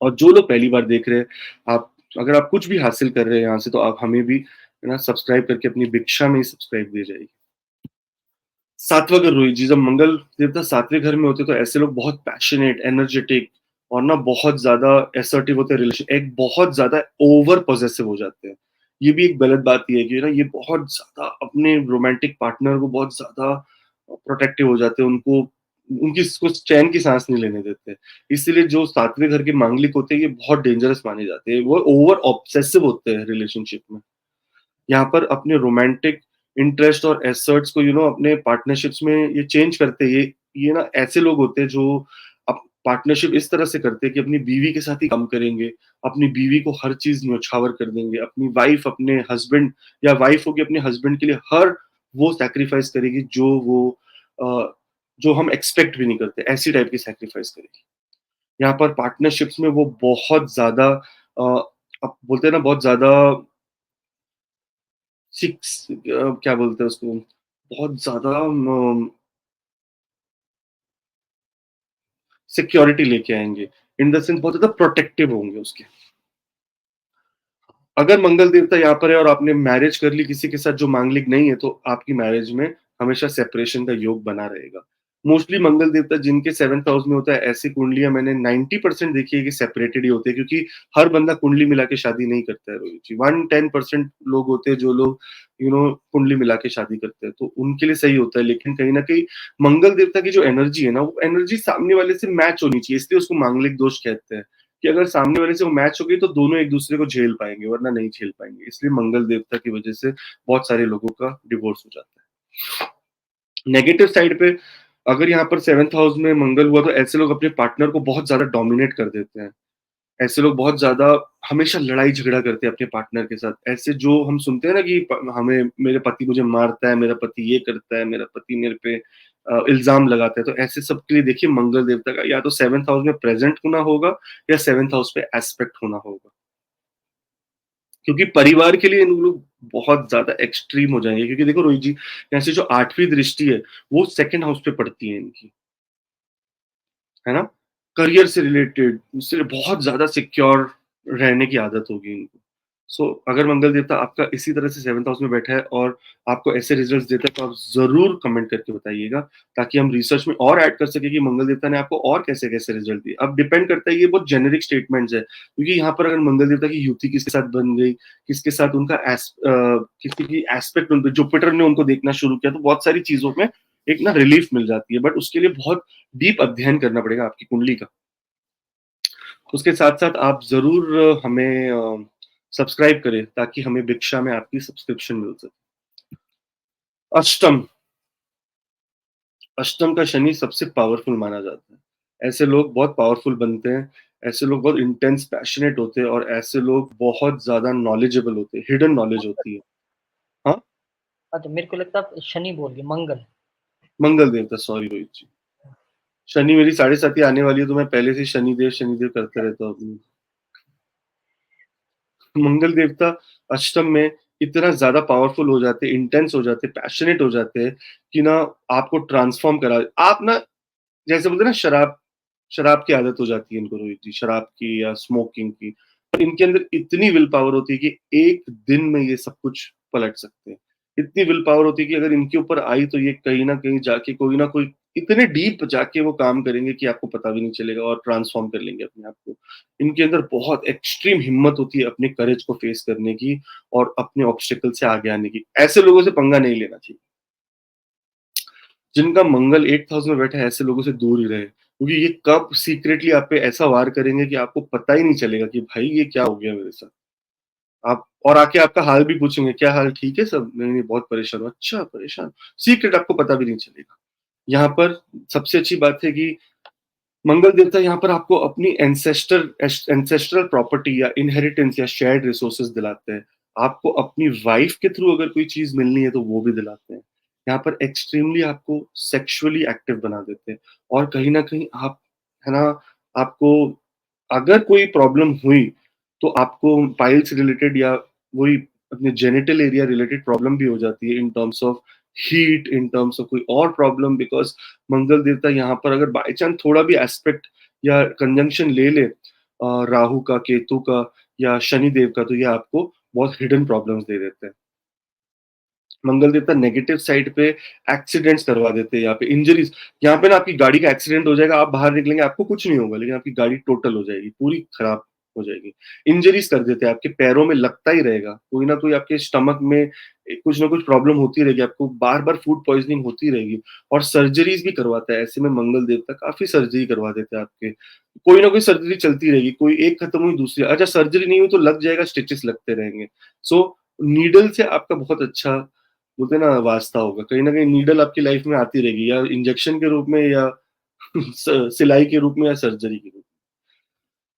और जो लोग पहली बार देख रहे हैं, आप अगर आप कुछ भी हासिल कर रहे हैं यहाँ से, तो आप हमें भी है ना सब्सक्राइब करके अपनी भिक्षा में ही सब्सक्राइब दे जाइए। 7वां घर रोहित जी, जब मंगल देवता 7वें घर में होते हैं, तो ऐसे लोग बहुत पैशनेट, एनर्जेटिक, और ना बहुत ज्यादा असर्टिव होते हैं, रिलेशन एक बहुत ज्यादा ओवर पॉसेसिव हो जाते हैं। ये भी एक गलत बात ये है कि ना ये बहुत ज्यादा अपने रोमांटिक पार्टनर को बहुत ज्यादा प्रोटेक्टिव हो जाते हैं, उनको उनकी कुछ चैन की सांस नहीं लेने देते। इसीलिए जो 7वें घर के मांगलिक होते हैं, ये बहुत डेंजरस माने जाते हैं, वो ओवर ऑब्सेसिव होते हैं रिलेशनशिप में। यहाँ पर अपने रोमांटिक इंटरेस्ट और एसर्ट्स को अपने पार्टनरशिप्स में ये चेंज करते हैं। ये ना ऐसे लोग होते हैं जो पार्टनरशिप इस तरह से करते हैं कि अपनी बीवी के साथ ही काम करेंगे, अपनी बीवी को हर चीज़ न्योछावर कर देंगे, अपनी वाइफ अपने हस्बैंड या वाइफ होगी अपने हस्बैंड के लिए हर वो सैक्रिफाइस करेगी अ, जो हम एक्सपेक्ट भी नहीं करते, ऐसी टाइप की सैक्रिफाइस करेगी। यहाँ पर पार्टनरशिप्स में वो बहुत ज़्यादा अ, आप बोलते हैं ना बहुत ज़्यादा क्या बोलते हैं उसको? बहुत ज़्यादा सिक्योरिटी लेके आएँगे। इन द सेंस बहुत ज़्यादा प्रोटेक्टिव होंगे उसके। अगर मंगल देवता यहाँ पर है और आपने मैरिज कर ली किसी के साथ जो मांगलिक नहीं है, तो आपकी मैरिज में हमेशा सेपरेशन का योग बना रहेगा। मोस्टली मंगल देवता जिनके 7th हाउस में होता है, ऐसी कुंडलियाँ मैंने 90% देखी है कि सेपरेटेड ही होते हैं, क्योंकि हर बंदा कुंडली मिला के शादी नहीं करता है रोहित जी। 1-10% लोग होते हैं जो लोग कुंडली मिला के शादी करते हैं, तो उनके लिए सही होता है। लेकिन कहीं न कहीं मंगल देवता की जो एनर्जी है ना, वो एनर्जी सामने वाले से मैच होनी चाहिए, इसलिए उसको मांगलिक दोष कहते हैं। कि अगर सामने वाले से वो मैच हो गई तो दोनों एक-दूसरे को झेल पाएँगे, वरना नहीं झेल पाएँगे। इसलिए मंगल देवता की वजह से बहुत सारे लोगों का डिवोर्स हो जाता है। नेगेटिव साइड पे अगर यहाँ पर 7th हाउस में मंगल हुआ तो ऐसे लोग अपने पार्टनर को बहुत ज़्यादा डोमिनेट कर देते हैं। ऐसे लोग बहुत ज़्यादा हमेशा लड़ाई-झगड़ा करते हैं अपने पार्टनर के साथ। ऐसे जो हम सुनते हैं ना कि प हमें मेरे पति मुझे मारता है, मेरा पति ये करता है, मेरा पति मेरे पे इल्ज़ाम लगाता है। तो ऐसे सब के लिए देखिए मंगल देवता का या तो 7th हाउस में प्रेज़ेंट होना होगा या 7th हाउस पे एस्पेक्ट होना होगा। क्योंकि परिवार के लिए इन लोग बहुत ज़्यादा एक्सट्रीम हो जाएँगे, क्योंकि देखो रोहित जी, यहाँ से जो 8वीं दृष्टि है, वो 2nd हाउस पे पड़ती है इनकी, है ना? करियर से रिलेटेड, उससे बहुत ज़्यादा सिक्योर रहने की आदत होगी इनको। सो अगर मंगल देवता आपका इसी तरह से 7th हाउस में बैठा है और आपको ऐसे रिजल्ट्स देता है, तो आप ज़रूर कमेंट करके बताइएगा, ताकि हम रिसर्च में और ऐड कर सकें कि मंगल देवता ने आपको और कैसे-कैसे रिजल्ट दिए। अब डिपेंड करता है, ये बहुत जेनेरिक स्टेटमेंट्स है, क्योंकि यहाँ पर अगर मंगल देवता की युति किसके साथ बन गई, किसके साथ किसी की एस्पेक्ट उन पे जुपिटर ने उनको देखना शुरू किया, तो बहुत सारी चीज़ों में एक ना रिलीफ मिल जाती है, बट उसके लिए बहुत डीप अध्ययन करना पड़ेगा आपकी कुंडली का। उसके साथ-साथ आप ज़रूर हमें सब्सक्राइब करें, ताकि हमें भिक्षा में आपकी सब्सक्रिप्शन मिल सके। अष्टम, अष्टम का शनि सबसे पावरफुल माना जाता है। ऐसे लोग बहुत पावरफुल बनते हैं, ऐसे लोग बहुत इंटेंस पैशनेट होते हैं और ऐसे लोग बहुत ज़्यादा नॉलेजेबल होते हैं, हिडन नॉलेज होती है। हाँ, अच्छा, मेरे को लगता है आप शनि बोल गए, मंगल। मंगल देवता सॉरी रोहित जी। शनि मेरी 7:30 आने वाली है, तो मैं पहले से शनिदेव, शनिदेव करता रहता हूँ। मंगल देवता अष्टम में इतना ज़्यादा पावरफुल हो जाते हैं, इंटेंस हो जाते हैं, पैशनेट हो जाते हैं कि ना आपको ट्रांसफ़ॉर्म करा आप ना जैसे बोलते हैं ना शराब शराब की आदत हो जाती है इनको रोहित जी, शराब की या स्मोकिंग की। पर इनके अंदर इतनी विल पावर होती है कि एक दिन में ये सब कुछ पलट सकते हैं। इतनी विल पावर होती है कि अगर इनके ऊपर आई तो ये कहीं न कहीं जाके कोई ना कोई इतने डीप जाके वो काम करेंगे कि आपको पता भी नहीं चलेगा और ट्रांसफ़ॉर्म कर लेंगे अपने आप को। इनके अंदर बहुत एक्सट्रीम हिम्मत होती है अपने करेज को फेस करने की और अपने ऑब्स्टेकल से आगे आने की। ऐसे लोगों से पंगा नहीं लेना चाहिए। जिनका मंगल 8th हाउस में बैठा है, ऐसे लोगों से दूर ही रहें। क्योंकि ये कब सीक्रेटली आप पे ऐसा वार करेंगे कि आपको पता ही नहीं चलेगा कि भाई ये क्या हो गया मेरे साथ। आप और आके आपका हाल भी पूछेंगे, "क्या हाल ठीक है सब?" "नहीं, नहीं बहुत परेशान हूँ।" "अच्छा परेशान?" सीक्रेट आपको पता भी नहीं चलेगा। यहाँ पर सबसे अच्छी बात है कि मंगल देवता यहाँ पर आपको अपनी एंसेस्ट्रल प्रॉपर्टी या इनहेरिटेंस या शेयर्ड रिसोर्सेज दिलाते हैं। आपको अपनी वाइफ के थ्रू अगर कोई चीज़ मिलनी है तो वो भी दिलाते हैं। यहाँ पर एक्सट्रीमली आपको सेक्सुअली एक्टिव बना देते हैं और कहीं न कहीं आप है ना, आपको अगर कोई प्रॉब्लम हुई तो आपको पाइल से रिलेटेड या वही अपने जेनिटल एरिया रिलेटेड प्रॉब्लम भी हो जाती है in terms of heat, in terms of कोई और प्रॉब्लम, बिकॉज़ मंगल देवता यहाँ पर अगर बाय चांस थोड़ा भी एस्पेक्ट या कंजंक्शन ले ले राहु का, केतु का या शनि देव का, तो ये आपको बहुत हिडन प्रॉब्लम्स दे देते हैं। मंगल देवता नेगेटिव साइड पे एक्सीडेंट्स करवा देते हैं, यहाँ पे इंजरीज, यहाँ पे ना आपकी गाड़ी का एक्सीडेंट हो जाएगा, आप बाहर निकलेंगे आपको कुछ नहीं होगा, लेकिन आपकी गाड़ी टोटल हो जाएगी, पूरी खराब हो जाएगी। इंजरीज कर देते हैं, आपके पैरों में लगता ही रहेगा, कोई ना कोई आपके स्टमक में कुछ ना कुछ प्रॉब्लम होती रहेगी, आपको बार बार फूड पॉइजनिंग होती रहेगी। और सर्जरीज भी करवाता है, ऐसे में मंगल देवता काफी सर्जरी करवा देते हैं आपके, कोई ना कोई सर्जरी चलती रहेगी, कोई एक खत्म हुई दूसरी, अच्छा सर्जरी नहीं हुई तो लग जाएगा, स्टिचेस लगते रहेंगे। सो नीडल से आपका बहुत अच्छा बोलते हैं ना वास्ता होगा, कहीं न कहीं नीडल आपकी लाइफ में आती रहेगी, या इंजेक्शन के रूप में या सिलाई के रूप में या सर्जरी के रूप में।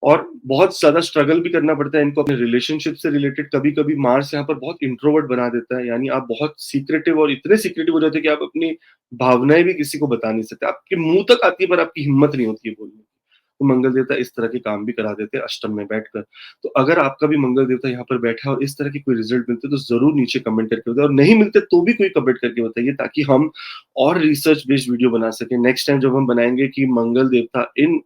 और बहुत ज़्यादा स्ट्रगल भी करना पड़ता है इनको अपने रिलेशनशिप से रिलेटेड। कभी-कभी मार्स यहाँ पर बहुत इंट्रोवर्ट बना देता है, यानी आप बहुत सीक्रेटिव और इतने सीक्रेटिव हो जाते हैं कि आप अपनी भावनाएँ भी किसी को बता नहीं सकते। आपके मुँह तक आती है पर आपकी हिम्मत नहीं होती है बोलने की। तो मंगल देवता इस तरह के काम भी करा देते हैं अष्टम में बैठकर। तो अगर आपका भी मंगल देवता यहाँ पर बैठा है और इस तरह के कोई रिजल्ट मिलते हैं तो ज़रूर नीचे कमेंट करके बताइए, और नहीं मिलते तो भी कोई कमेंट करके बताइए, ताकि हम और रिसर्च बेस्ड वीडियो बना सकें। नेक्स्ट टाइम जब हम बनाएँगे कि मंगल देवता in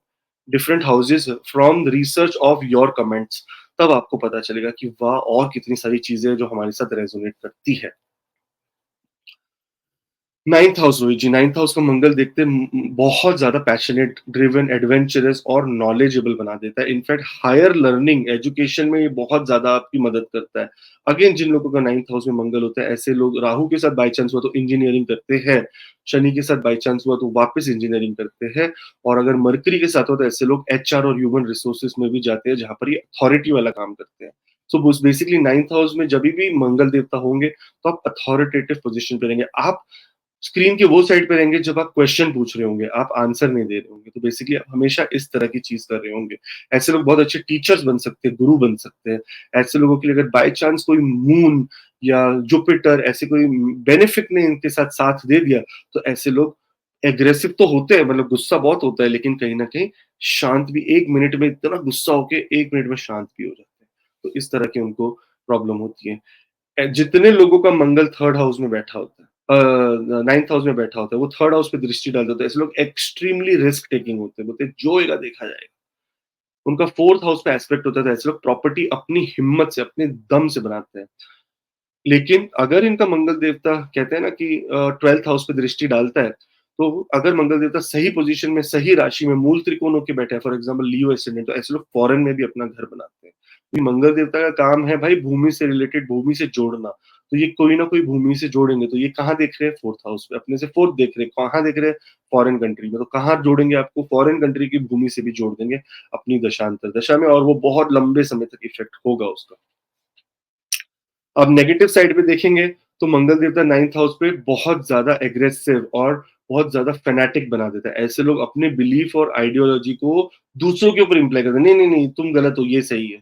different houses from the research of your comments, तब आपको पता चलेगा कि वाह, और कितनी सारी चीजें जो हमारे साथ रेजोनेट करती है। नाइन्थ हाउस रोहित जी, नाइन्थ हाउस का मंगल देखते बहुत ज्यादा पैशनेट, ड्रिवन, एडवेंचरस और नॉलेजेबल बना देता है। इनफैक्ट हायर लर्निंग, एजुकेशन में ये बहुत ज्यादा आपकी मदद करता है। अगेन, जिन लोगों का नाइन्थ हाउस में मंगल होता है, ऐसे लोग राहु के साथ बाई चांस हुआ तो इंजीनियरिंग करते हैं, शनि के साथ बाई चांस हुआ तो वापस इंजीनियरिंग करते हैं, और अगर मरकरी के साथ हो तो ऐसे लोग एचआर और ह्यूमन रिसोर्सेज में भी जाते हैं, जहां पर ये अथॉरिटी वाला काम करते हैं। सो बेसिकली नाइन्थ हाउस में जब भी मंगल देवता होंगे तो आप अथॉरिटेटिव पोजिशन पे रहेंगे। आप स्क्रीन के वो साइड पे रहेंगे जब आप क्वेश्चन पूछ रहे होंगे, आप आंसर नहीं दे रहे होंगे। तो बेसिकली आप हमेशा इस तरह की चीज़ कर रहे होंगे। ऐसे लोग बहुत अच्छे टीचर्स बन सकते हैं, गुरु बन सकते हैं। ऐसे लोगों के लिए अगर बाय चांस कोई मून या जुपिटर ऐसे कोई बेनिफिट ने इनके साथ साथ दे दिया, तो ऐसे लोग एग्रेसिव तो होते हैं, मतलब गुस्सा बहुत होता है, लेकिन कहीं न कहीं शांत भी। 1 मिनट में इतना गुस्सा होके 1 मिनट में शांत भी हो जाते हैं। तो इस तरह की उनको प्रॉब्लम होती है। जितने लोगों का मंगल थर्ड हाउस में बैठा होता है, नाइन्थ हाउस में बैठा होता है, वो थर्ड हाउस पे दृष्टि डालते होते हैं। ऐसे लोग एक्सट्रीमली रिस्क टेकिंग होते हैं, बोलते हैं जो होएगा देखा जाएगा। उनका फोर्थ हाउस पे एस्पेक्ट होता है, तो ऐसे लोग प्रॉपर्टी अपनी हिम्मत से, अपने दम से बनाते हैं। लेकिन अगर इनका मंगल देवता, कहते हैं ना कि 12th हाउस पे दृष्टि डालता है, तो अगर मंगल देवता सही पोजीशन में, सही राशि में, मूल त्रिकोण होके बैठा है, फॉर एग्जांपल लियो एसेंडेंट, तो ऐसे लोग फॉरेन में भी अपना घर बनाते हैं। ये मंगल देवता का काम है भाई, भूमि से रिलेटेड, भूमि से जोड़ना। तो ये कोई ना कोई भूमि से जोड़ेंगे। तो ये कहाँ देख रहे हैं? फोर्थ हाउस पे। अपने से फोर्थ देख रहे हैं, कहाँ देख रहे हैं? फॉरेन कंट्री में। तो कहाँ जोड़ेंगे आपको? फॉरेन कंट्री की भूमि से भी जोड़ देंगे अपनी दशांतर दशा में, और वो बहुत लंबे समय तक इफेक्ट होगा उसका। अब नेगेटिव साइड पे देखेंगे तो मंगल देवता नाइन्थ हाउस पे बहुत ज्यादा एग्रेसिव और बहुत ज्यादा फेनेटिक बना देता है। ऐसे लोग अपने बिलीफ और आइडियोलॉजी को दूसरों के ऊपर इम्प्लाई करते हैं। नहीं नहीं नहीं, तुम गलत हो, ये सही है।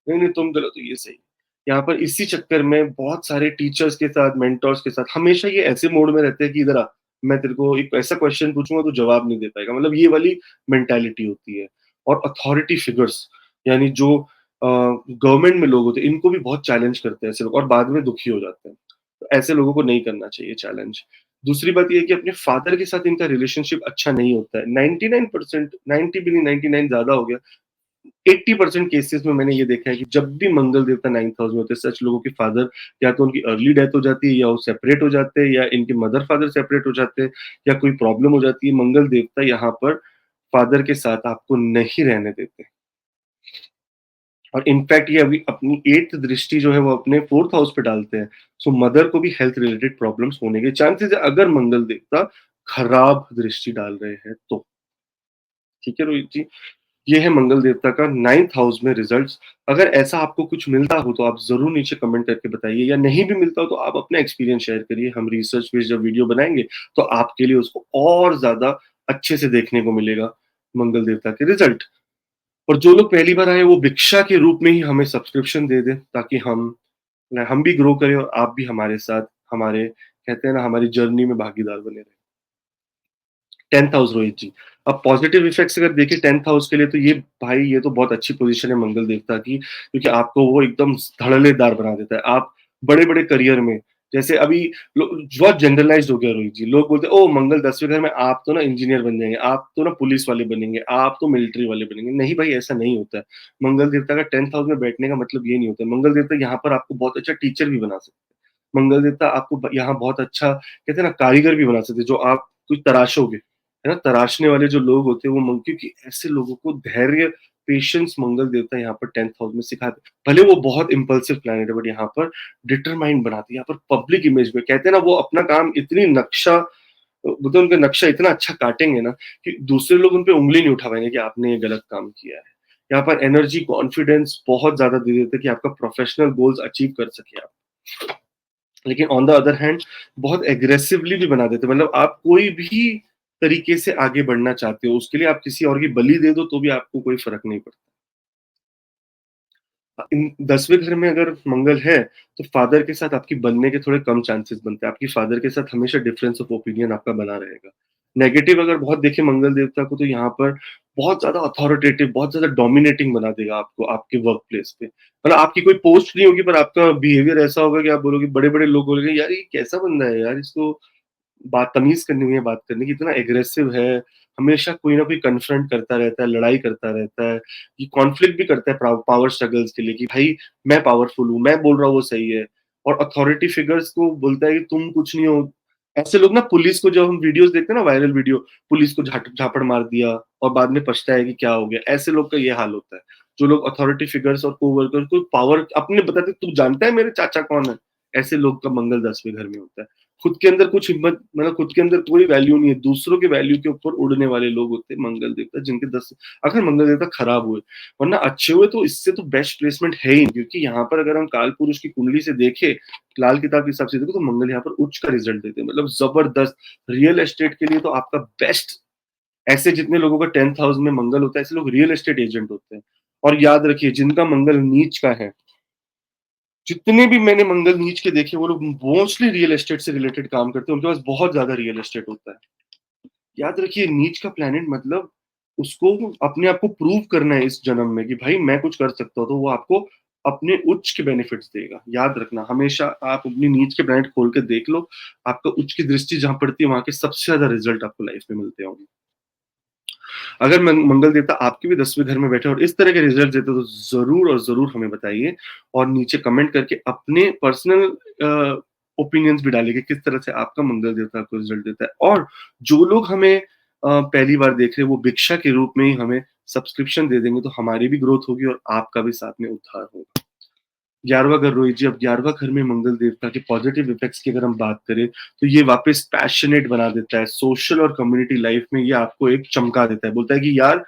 नहीं नहीं, तुम गलत हो, ये सही है। यहाँ पर इसी चक्कर में बहुत सारे टीचर्स के साथ, मेंटर्स के साथ हमेशा ये ऐसे मोड में रहते हैं कि इधर आ, मैं तेरे को एक ऐसा क्वेश्चन पूछूंगा तो जवाब नहीं दे पाएगा, मतलब ये वाली मेंटालिटी होती है। और अथॉरिटी फिगर्स, यानी जो गवर्नमेंट में लोग होते हैं, इनको भी बहुत चैलेंज करते हैं ऐसे लोग, और बाद में दुखी हो जाते हैं। तो ऐसे लोगों को नहीं करना चाहिए चैलेंज। दूसरी बात ये है कि अपने फादर के साथ इनका रिलेशनशिप अच्छा नहीं होता है। 99%, 90 भी नहीं, 99 ज्यादा हो गया, 80% केसेस में मैंने ये देखा है कि जब भी मंगल देवता नाइन्थ हाउस में होते हैं, सच लोगों के फादर या तो उनकी अर्ली डेथ हो जाती है, या वो सेपरेट हो जाते हैं, या इनके मदर फादर सेपरेट हो जाते हैं, या कोई प्रॉब्लम हो जाती है। मंगल देवता यहाँ पर फादर के साथ आपको नहीं रहने देते। और इनफैक्ट ये अभी अपनी 8th दृष्टि जो है वो अपने 4th हाउस पे डालते हैं। सो मदर को भी हेल्थ रिलेटेड प्रॉब्लम्स होने के चांसेस है, अगर मंगल देवता खराब दृष्टि डाल रहे हैं तो। ठीक है रोहित जी, ये है मंगल देवता का 9th हाउस में रिजल्ट्स। अगर ऐसा आपको कुछ मिलता हो तो आप जरूर नीचे कमेंट करके बताइए, या नहीं भी मिलता हो तो आप अपना एक्सपीरियंस शेयर करिए। हम रिसर्च बेस्ड जब वीडियो बनाएंगे तो आपके लिए उसको और ज्यादा अच्छे से देखने को मिलेगा, मंगल देवता के रिजल्ट। और जो लोग पहली बार आए वो भिक्षा के रूप में ही हमें सब्सक्रिप्शन दे दें, ताकि हम भी ग्रो करें और आप भी हमारे साथ, हमारे, कहते हैं ना, हमारी जर्नी में भागीदार बने रहें। 10th हाउस रोहित जी, अब पॉजिटिव इफेक्ट्स अगर देखें 10th हाउस के लिए, तो ये भाई, ये तो बहुत अच्छी पोजीशन है मंगल देवता की, क्योंकि आपको वो एकदम धड़ल्लेदार बना देता है। आप बड़े बड़े करियर में, जैसे अभी बहुत जनरलाइज हो गया रोहित जी, लोग बोलते हैं ओ मंगल 10वें घर में, आप तो ना इंजीनियर बन जाएंगे, आप तो ना पुलिस वाले बनेंगे, आप तो मिलिट्री वाले बनेंगे। नहीं भाई, ऐसा नहीं होता है। मंगल देवता का 10th हाउस में बैठने का मतलब ये नहीं होता है। मंगल देवता यहाँ पर आपको बहुत अच्छा टीचर भी बना सकते हैं। मंगल देवता आपको यहाँ बहुत अच्छा, कहते हैं ना, कारीगर भी बना सकते हैं। जो आप कुछ तराशोगे, है ना, तराशने वाले जो लोग होते हैं वो क्योंकि ऐसे लोगों को धैर्य, पेशेंस मंगल देवता यहाँ पर 10th हाउस में सिखाते हैं। भले वो बहुत इंपल्सिव प्लैनेट है, बट यहाँ पर डिटरमाइंड बनाते हैं। यहाँ पर पब्लिक इमेज में, कहते हैं ना, वो अपना काम इतनी नक्शा, मतलब उनका नक्शा इतना अच्छा काटेंगे ना कि दूसरे लोग उन पे उंगली नहीं उठा पाएंगे कि आपने ये गलत काम किया है। यहाँ पर एनर्जी, कॉन्फिडेंस बहुत ज्यादा दे देते हैं कि आपका प्रोफेशनल गोल्स अचीव कर सके आप। लेकिन ऑन द अदर हैंड बहुत एग्रेसिवली भी बना देते हैं। मतलब आप कोई भी तरीके से आगे बढ़ना चाहते हो, उसके लिए आप किसी और की बलि दे दो तो भी आपको कोई फ़र्क नहीं पड़ता। इन 10वें घर में अगर मंगल है, तो फादर के साथ आपकी बनने के थोड़े कम चांसेस बनते हैं। आपकी फादर के साथ हमेशा डिफरेंस ऑफ ओपिनियन आपका बना रहेगा। नेगेटिव अगर बहुत देखें मंगल देवता को, तो यहाँ पर बहुत ज़्यादा अथॉरिटेटिव, बहुत ज़्यादा डोमिनेटिंग बना देगा आपको आपके वर्क प्लेस पे। मतलब आपकी कोई पोस्ट नहीं होगी, पर आपका बिहेवियर ऐसा होगा कि आप बोलोगे, बड़े-बड़े लोग बोलेंगे, "यार, ये कैसा बंदा है यार, इसको बदतमीज़ करनी हुई है बात करने की, इतना एग्रेसिव है, हमेशा कोई ना कोई कन्फ्रंट करता रहता है, लड़ाई करता रहता है, ये कॉन्फ्लिक्ट भी करता है पावर स्ट्रगल्स के लिए कि भाई मैं पावरफुल हूँ, मैं बोल रहा हूँ वो सही है। और अथॉरिटी फिगर्स को बोलता है कि तुम कुछ नहीं हो। ऐसे लोग ना पुलिस को, जब हम वीडियोज़ देखते हैं ना वायरल वीडियो, पुलिस को झापड़ मार दिया और बाद में पछताया कि क्या हो गया, ऐसे लोग का ये हाल होता है। जो लोग अथॉरिटी फिगर्स और कोवर्कर को पावर अपने बताते, तू जानता है मेरे चाचा कौन है? ऐसे लोग का मंगल 10वें घर में होता है। खुद के अंदर कुछ हिम्मत, मतलब खुद के अंदर कोई वैल्यू नहीं है, दूसरों के वैल्यू के ऊपर उड़ने वाले लोग होते हैं मंगल देवता, जिनके 10 अगर मंगल देवता खराब हुए, वरना अच्छे हुए तो इससे तो बेस्ट प्लेसमेंट है ही नहीं, क्योंकि यहाँ पर अगर हम काल पुरुष की कुंडली से देखें, लाल किताब के हिसाब से देखो, तो मंगल यहाँ पर उच्च का रिजल्ट देते हैं, मतलब जबरदस्त। रियल एस्टेट के लिए तो आपका बेस्ट। ऐसे जितने लोगों का 10th हाउस में मंगल होता है, ऐसे लोग रियल एस्टेट एजेंट होते हैं। और याद रखिए, जिनका मंगल नीच का है, जितने भी मैंने मंगल नीच के देखे, वो लोग मोस्टली रियल एस्टेट से रिलेटेड काम करते हैं, उनके पास बहुत ज्यादा रियल एस्टेट होता है। याद रखिए, नीच का प्लैनेट मतलब उसको अपने आप को प्रूव करना है इस जन्म में कि भाई मैं कुछ कर सकता हूँ, तो वो आपको अपने उच्च के बेनिफिट्स देगा। याद रखना, हमेशा आप अपनी नीच के प्लैनेट खोल के देख लो, आपका उच्च की दृष्टि जहां पड़ती है, वहां के सबसे ज्यादा रिजल्ट आपको लाइफ में मिलते होंगे। अगर मंगल देवता आपके भी 10वें घर में बैठे और इस तरह के रिजल्ट देते, तो जरूर और जरूर हमें बताइए, और नीचे कमेंट करके अपने पर्सनल ओपिनियंस भी डालिए कि किस तरह से आपका मंगल देवता आपको रिजल्ट देता है। और जो लोग हमें पहली बार देख रहे हैं, वो भिक्षा के रूप में ही हमें सब्सक्रिप्शन दे देंगे, तो हमारी भी ग्रोथ होगी और आपका भी साथ में उद्धार होगा। 11वां घर रोहित जी, अब 11वां घर में मंगल देवता के पॉजिटिव इफेक्ट्स की अगर हम बात करें, तो ये वापस पैशनेट बना देता है। सोशल और कम्युनिटी लाइफ में ये आपको एक चमका देता है। बोलता है कि यार,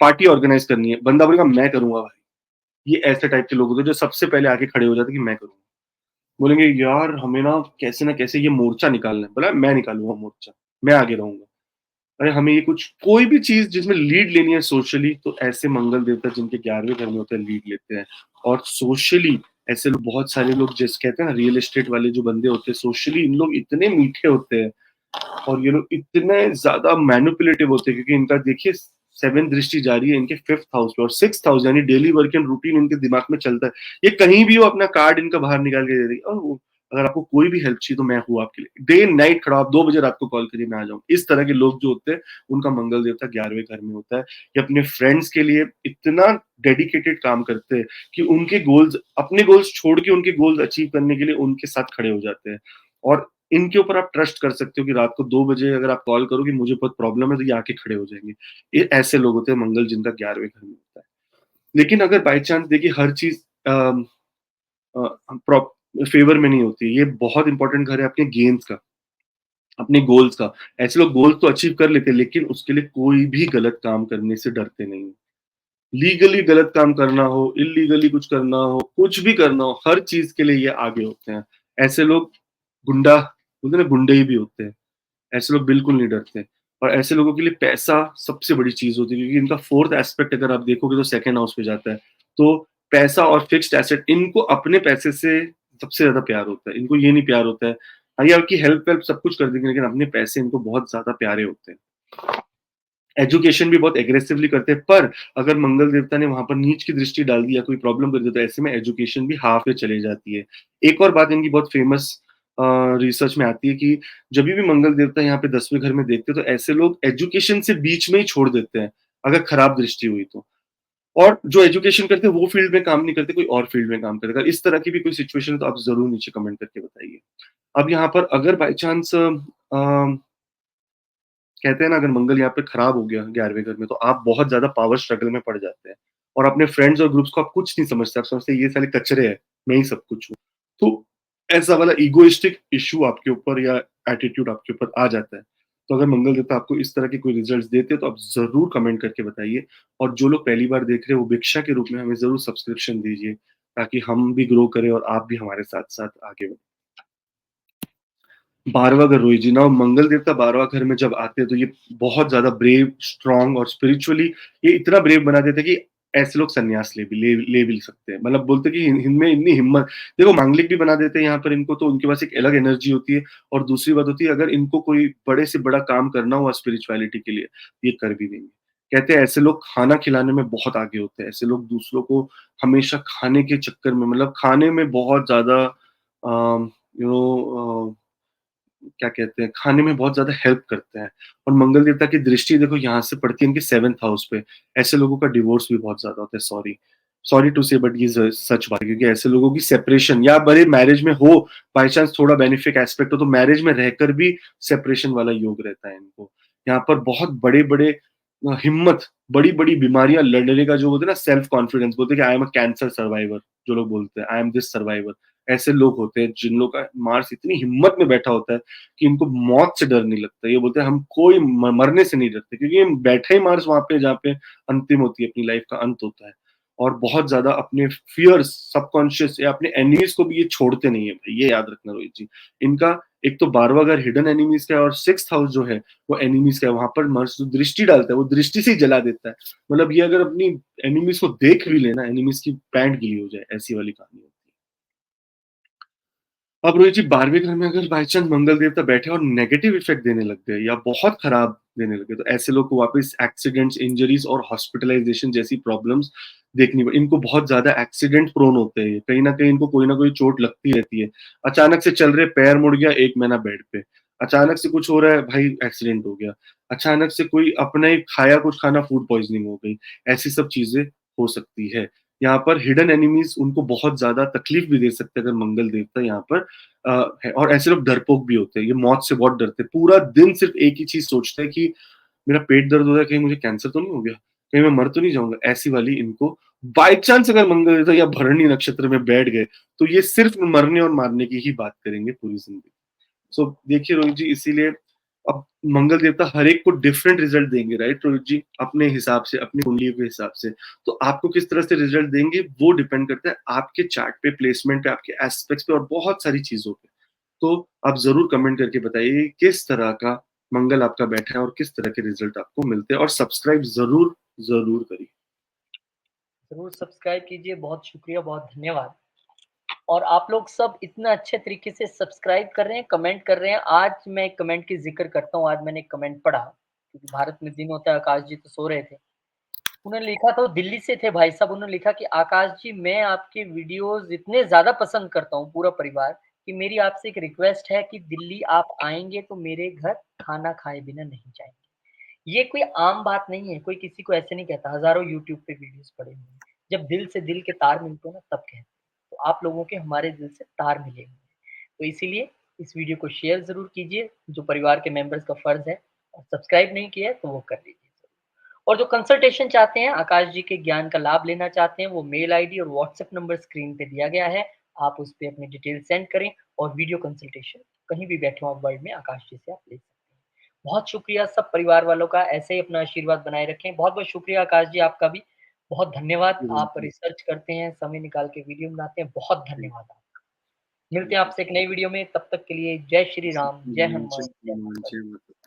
पार्टी ऑर्गेनाइज करनी है, बंदा बोलेगा मैं करूंगा भाई। ये ऐसे टाइप के लोग होते हैं जो सबसे पहले आके खड़े हो जाते हैं कि मैं करूंगा। बोलेंगे यार, हमें ना कैसे ये मोर्चा निकालना है, बोला मैं निकालूंगा मोर्चा, मैं आगे रहूंगा। अरे हमें ये कुछ कोई भी चीज जिसमें लीड लेनी है सोशली, तो ऐसे मंगल देवता जिनके 11वें घर में होते हैं, लीड लेते हैं। और सोशली ऐसे लोग, बहुत सारे लोग जैसे कहते हैं ना, रियल एस्टेट वाले जो बंदे होते हैं, सोशली इन लोग इतने मीठे होते हैं, और ये लोग इतने ज्यादा मैनिपुलेटिव होते हैं, क्योंकि इनका देखिए 7 दृष्टि जारी है इनके 5th हाउस पे, और 6th हाउस यानी डेली वर्क एंड रूटीन इनके दिमाग में चलता है। ये कहीं भी हो, अपना कार्ड इनका बाहर निकाल के दे देगी, और अगर आपको कोई भी हेल्प चाहिए तो मैं हूँ आपके लिए, डे नाइट खड़ा, आप 2 बजे रात को कॉल करिए, मैं आ जाऊँ। इस तरह के लोग जो होते हैं, उनका मंगल देवता 11वें घर में होता है। ये अपने फ्रेंड्स के लिए इतना डेडिकेटेड काम करते हैं कि उनके गोल्स, अपने गोल्स छोड़ के उनके गोल्स अचीव करने के लिए उनके साथ खड़े हो जाते हैं। और इनके ऊपर आप ट्रस्ट कर सकते हो कि रात को 2 बजे अगर आप कॉल करो कि मुझे बहुत प्रॉब्लम है, तो ये आके खड़े हो जाएंगे। ये ऐसे लोग होते हैं मंगल जिनका 11वें घर में होता है। लेकिन अगर बाय चांस देखिए, हर चीज फेवर में नहीं होती, ये बहुत इंपॉर्टेंट घर है अपने गेन्स का, अपने गोल्स का। ऐसे लोग गोल्स तो अचीव कर लेते हैं, लेकिन उसके लिए कोई भी गलत काम करने से डरते नहीं। लीगली गलत काम करना हो, इलीगली कुछ करना हो, कुछ भी करना हो, हर चीज के लिए ये आगे होते हैं। ऐसे लोग गुंडा बोलते हैं ना, गुंडे ही भी होते हैं। ऐसे लोग बिल्कुल नहीं डरते। और ऐसे लोगों के लिए पैसा सबसे बड़ी चीज होती है, क्योंकि इनका 4th एस्पेक्ट अगर आप देखोगे तो 2nd हाउस पे जाता है। तो पैसा और फिक्स्ड एसेट, इनको अपने पैसे से सबसे ज्यादा प्यार होता है। इनको ये नहीं प्यार होता है, हाँ, ये आपकी हेल्प वेल्प सब कुछ कर देंगे, लेकिन अपने पैसे इनको बहुत ज्यादा प्यारे होते हैं। एजुकेशन भी बहुत एग्रेसिवली करते हैं, पर अगर मंगल देवता ने वहां पर नीच की दृष्टि डाल दी या कोई प्रॉब्लम कर दिया, तो ऐसे में एजुकेशन भी हाफ में चली जाती है। एक और बात इनकी बहुत फेमस रिसर्च में आती है कि जब भी मंगल देवता यहाँ पे 10वें घर में देखते हैं, तो ऐसे लोग एजुकेशन से बीच में ही छोड़ देते हैं, अगर खराब दृष्टि हुई तो। और जो एजुकेशन करते हैं वो फील्ड में काम नहीं करते, कोई और फील्ड में काम करते हैं। अगर इस तरह की भी कोई सिचुएशन है, तो आप जरूर नीचे कमेंट करके बताइए। अब यहाँ पर अगर बाई चांस कहते हैं ना, अगर मंगल यहाँ पे खराब हो गया 11वें घर में, तो आप बहुत ज्यादा पावर स्ट्रगल में पड़ जाते हैं, और अपने फ्रेंड्स और ग्रुप्स को आप कुछ नहीं समझते, आप समझते हैं ये सारे कचरे हैं, मैं ही सब कुछ हूँ। तो ऐसा वाला इगोइस्टिक इश्यू आपके ऊपर या एटीट्यूड आपके ऊपर आ जाता है। तो अगर मंगल देवता आपको इस तरह के कोई रिजल्ट्स देते हैं, तो आप जरूर कमेंट करके बताइए। और जो लोग पहली बार देख रहे हैं, वो भिक्षा के रूप में हमें जरूर सब्सक्रिप्शन दीजिए, ताकि हम भी ग्रो करें और आप भी हमारे साथ साथ आगे बढ़ें। 12वां घर रोहित जी ना, मंगल देवता 12वां घर में जब आते हैं तो ये बहुत ज़्यादा ब्रेव, स्ट्रॉन्ग और स्पिरिचुअली ये इतना ब्रेव बना देते हैं कि ऐसे लोग सन्यास ले भी सकते हैं। मतलब बोलते हैं कि इनमें इतनी हिम्मत, देखो मांगलिक भी बना देते हैं यहाँ पर इनको, तो उनके पास एक अलग एनर्जी होती है। और दूसरी बात होती है, अगर इनको कोई बड़े से बड़ा काम करना हुआ स्पिरिचुअलिटी के लिए, ये कर भी देंगे। कहते हैं ऐसे लोग खाना खिलाने में बहुत आगे होते हैं। ऐसे लोग दूसरों को हमेशा खाने के चक्कर में, मतलब खाने में बहुत ज़्यादा यू नो क्या कहते हैं, खाने में बहुत ज़्यादा हेल्प करते हैं। और मंगल देवता की दृष्टि देखो यहाँ से पड़ती है इनके 7th हाउस पे। ऐसे लोगों का डिवोर्स भी बहुत ज़्यादा होता है, सॉरी, सॉरी टू से, बट ये सच बात है, क्योंकि ऐसे लोगों की सेपरेशन, या बड़े मैरिज में हो, बाय चांस थोड़ा बेनिफिक एस्पेक्ट हो, तो मैरिज में रहकर भी सेपरेशन वाला योग रहता है इनको। यहाँ पर बहुत बड़े-बड़े हिम्मत, बड़ी-बड़ी बीमारियाँ लड़ने का जो बोलते हैं ना, सेल्फ कॉन्फिडेंस, बोलते हैं कि I am a cancer survivor, जो लोग बोलते हैं आई एम दिस सर्वाइवर। ऐसे लोग होते हैं जिन लोगों का मार्स इतनी हिम्मत में बैठा होता है कि इनको मौत से डर नहीं लगता। ये बोलते हैं हम कोई मरने से नहीं डरते, क्योंकि ये बैठे ही मार्स वहां पे जहाँ पे अंतिम होती है, अपनी लाइफ का अंत होता है। और बहुत ज्यादा अपने फियर्स, सबकॉन्शियस या अपने एनिमीज को भी ये छोड़ते नहीं है भाई, ये याद रखना रोहित जी। इनका एक तो 12वां घर हिडन एनिमीज का है, और 6th हाउस जो है वो एनिमीज का है। वहां पर मार्स जो दृष्टि डालता है वो दृष्टि से ही जला देता है। मतलब ये अगर अपनी एनिमीज को देख भी लेना, एनिमीज की पैंट गीली हो जाए, ऐसी वाली कहानी होती है। अब रोहित जी 12वें घर में अगर बाई चांस मंगल देवता बैठे और नेगेटिव इफेक्ट देने लग गए या बहुत खराब देने लगे, तो ऐसे लोग को वापस एक्सीडेंट्स, इंजरीज और हॉस्पिटलाइजेशन जैसी प्रॉब्लम्स देखनी पड़ी। इनको बहुत ज्यादा एक्सीडेंट प्रोन होते हैं, कहीं ना कहीं इनको कोई ना कोई चोट लगती रहती है। अचानक से चल रहे, पैर मुड़ गया, 1 महीना बेड पे। अचानक से कुछ हो रहा है भाई, एक्सीडेंट हो गया। अचानक से कोई अपना ही खाया कुछ खाना, फूड पॉइजनिंग हो गई। ऐसी सब चीजें हो सकती है। यहाँ पर हिडन एनिमीज उनको बहुत ज्यादा तकलीफ भी दे सकते हैं अगर मंगल देवता यहाँ पर है। और ऐसे लोग डरपोक भी होते हैं, ये मौत से बहुत डरते हैं। पूरा दिन सिर्फ एक ही चीज सोचते हैं कि मेरा पेट दर्द हो रहा है, कहीं मुझे कैंसर तो नहीं हो गया, कहीं मैं मर तो नहीं जाऊंगा। ऐसी वाली इनको बाई चांस अगर मंगल देवता या भरणी नक्षत्र में बैठ गए, तो ये सिर्फ मरने और मारने की ही बात करेंगे पूरी जिंदगी। सो देखिए रोहित जी, इसीलिए अब मंगल देवता हर एक को डिफरेंट रिजल्ट देंगे, राइट रोहित जी, अपने हिसाब से, अपनी कुंडली के हिसाब से। तो आपको किस तरह से रिजल्ट देंगे वो डिपेंड करता है आपके चार्ट पे, प्लेसमेंट पे, आपके एस्पेक्ट्स पे और बहुत सारी चीजों पे। तो आप जरूर कमेंट करके बताइए किस तरह का मंगल आपका बैठा है और किस तरह के रिजल्ट आपको मिलते हैं। और सब्सक्राइब जरूर जरूर करिए। ज़रूर सब्सक्राइब कीजिए, बहुत शुक्रिया, बहुत धन्यवाद। और आप लोग सब इतना अच्छे तरीके से सब्सक्राइब कर रहे हैं, कमेंट कर रहे हैं। आज मैं एक कमेंट की ज़िक्र करता हूँ, आज मैंने एक कमेंट पढ़ा, क्योंकि भारत में दिन होता है, आकाश जी तो सो रहे थे। उन्होंने लिखा था, वो दिल्ली से थे भाई साहब, उन्होंने लिखा कि आकाश जी, मैं आपके वीडियोज़ इतने ज़्यादा पसंद करता हूँ, पूरा परिवार, कि मेरी आपसे एक रिक्वेस्ट है कि दिल्ली आप आएँगे तो मेरे घर खाना खाए बिना नहीं जाएँगे। ये कोई आम बात नहीं है, कोई किसी को ऐसे नहीं कहता, हज़ारों यूट्यूब पे वीडियोज़ पड़े हुए हैं। जब दिल से दिल के तार मिलते हैं ना, तब कहते हैं। तो आप लोगों के हमारे दिल से तार मिले हुए हैं। तो इसीलिए इस वीडियो को शेयर ज़रूर कीजिए, जो परिवार के मेंबर्स का फ़र्ज़ है। और सब्सक्राइब नहीं किया है तो वो कर लीजिए ज़रूर। और जो कंसल्टेशन चाहते हैं, आकाश जी के ज्ञान का लाभ लेना चाहते हैं, वो मेल आईडी और व्हाट्सएप नंबर स्क्रीन पे दिया गया है। आप उस पे अपनी डिटेल सेंड करें, और वीडियो कंसल्टेशन कहीं भी बैठे हो आप वर्ल्ड में, आकाश जी से आप ले सकते हैं। बहुत शुक्रिया सब परिवार वालों का, ऐसे ही अपना आशीर्वाद बनाए रखें। बहुत-बहुत शुक्रिया आकाश जी आपका भी। बहुत धन्यवाद, आप रिसर्च करते हैं, समय निकाल के वीडियो बनाते हैं, बहुत धन्यवाद आपका। मिलते हैं आपसे एक नई वीडियो में, तब तक के लिए जय श्री राम, जय हनुमान, जय माता दी।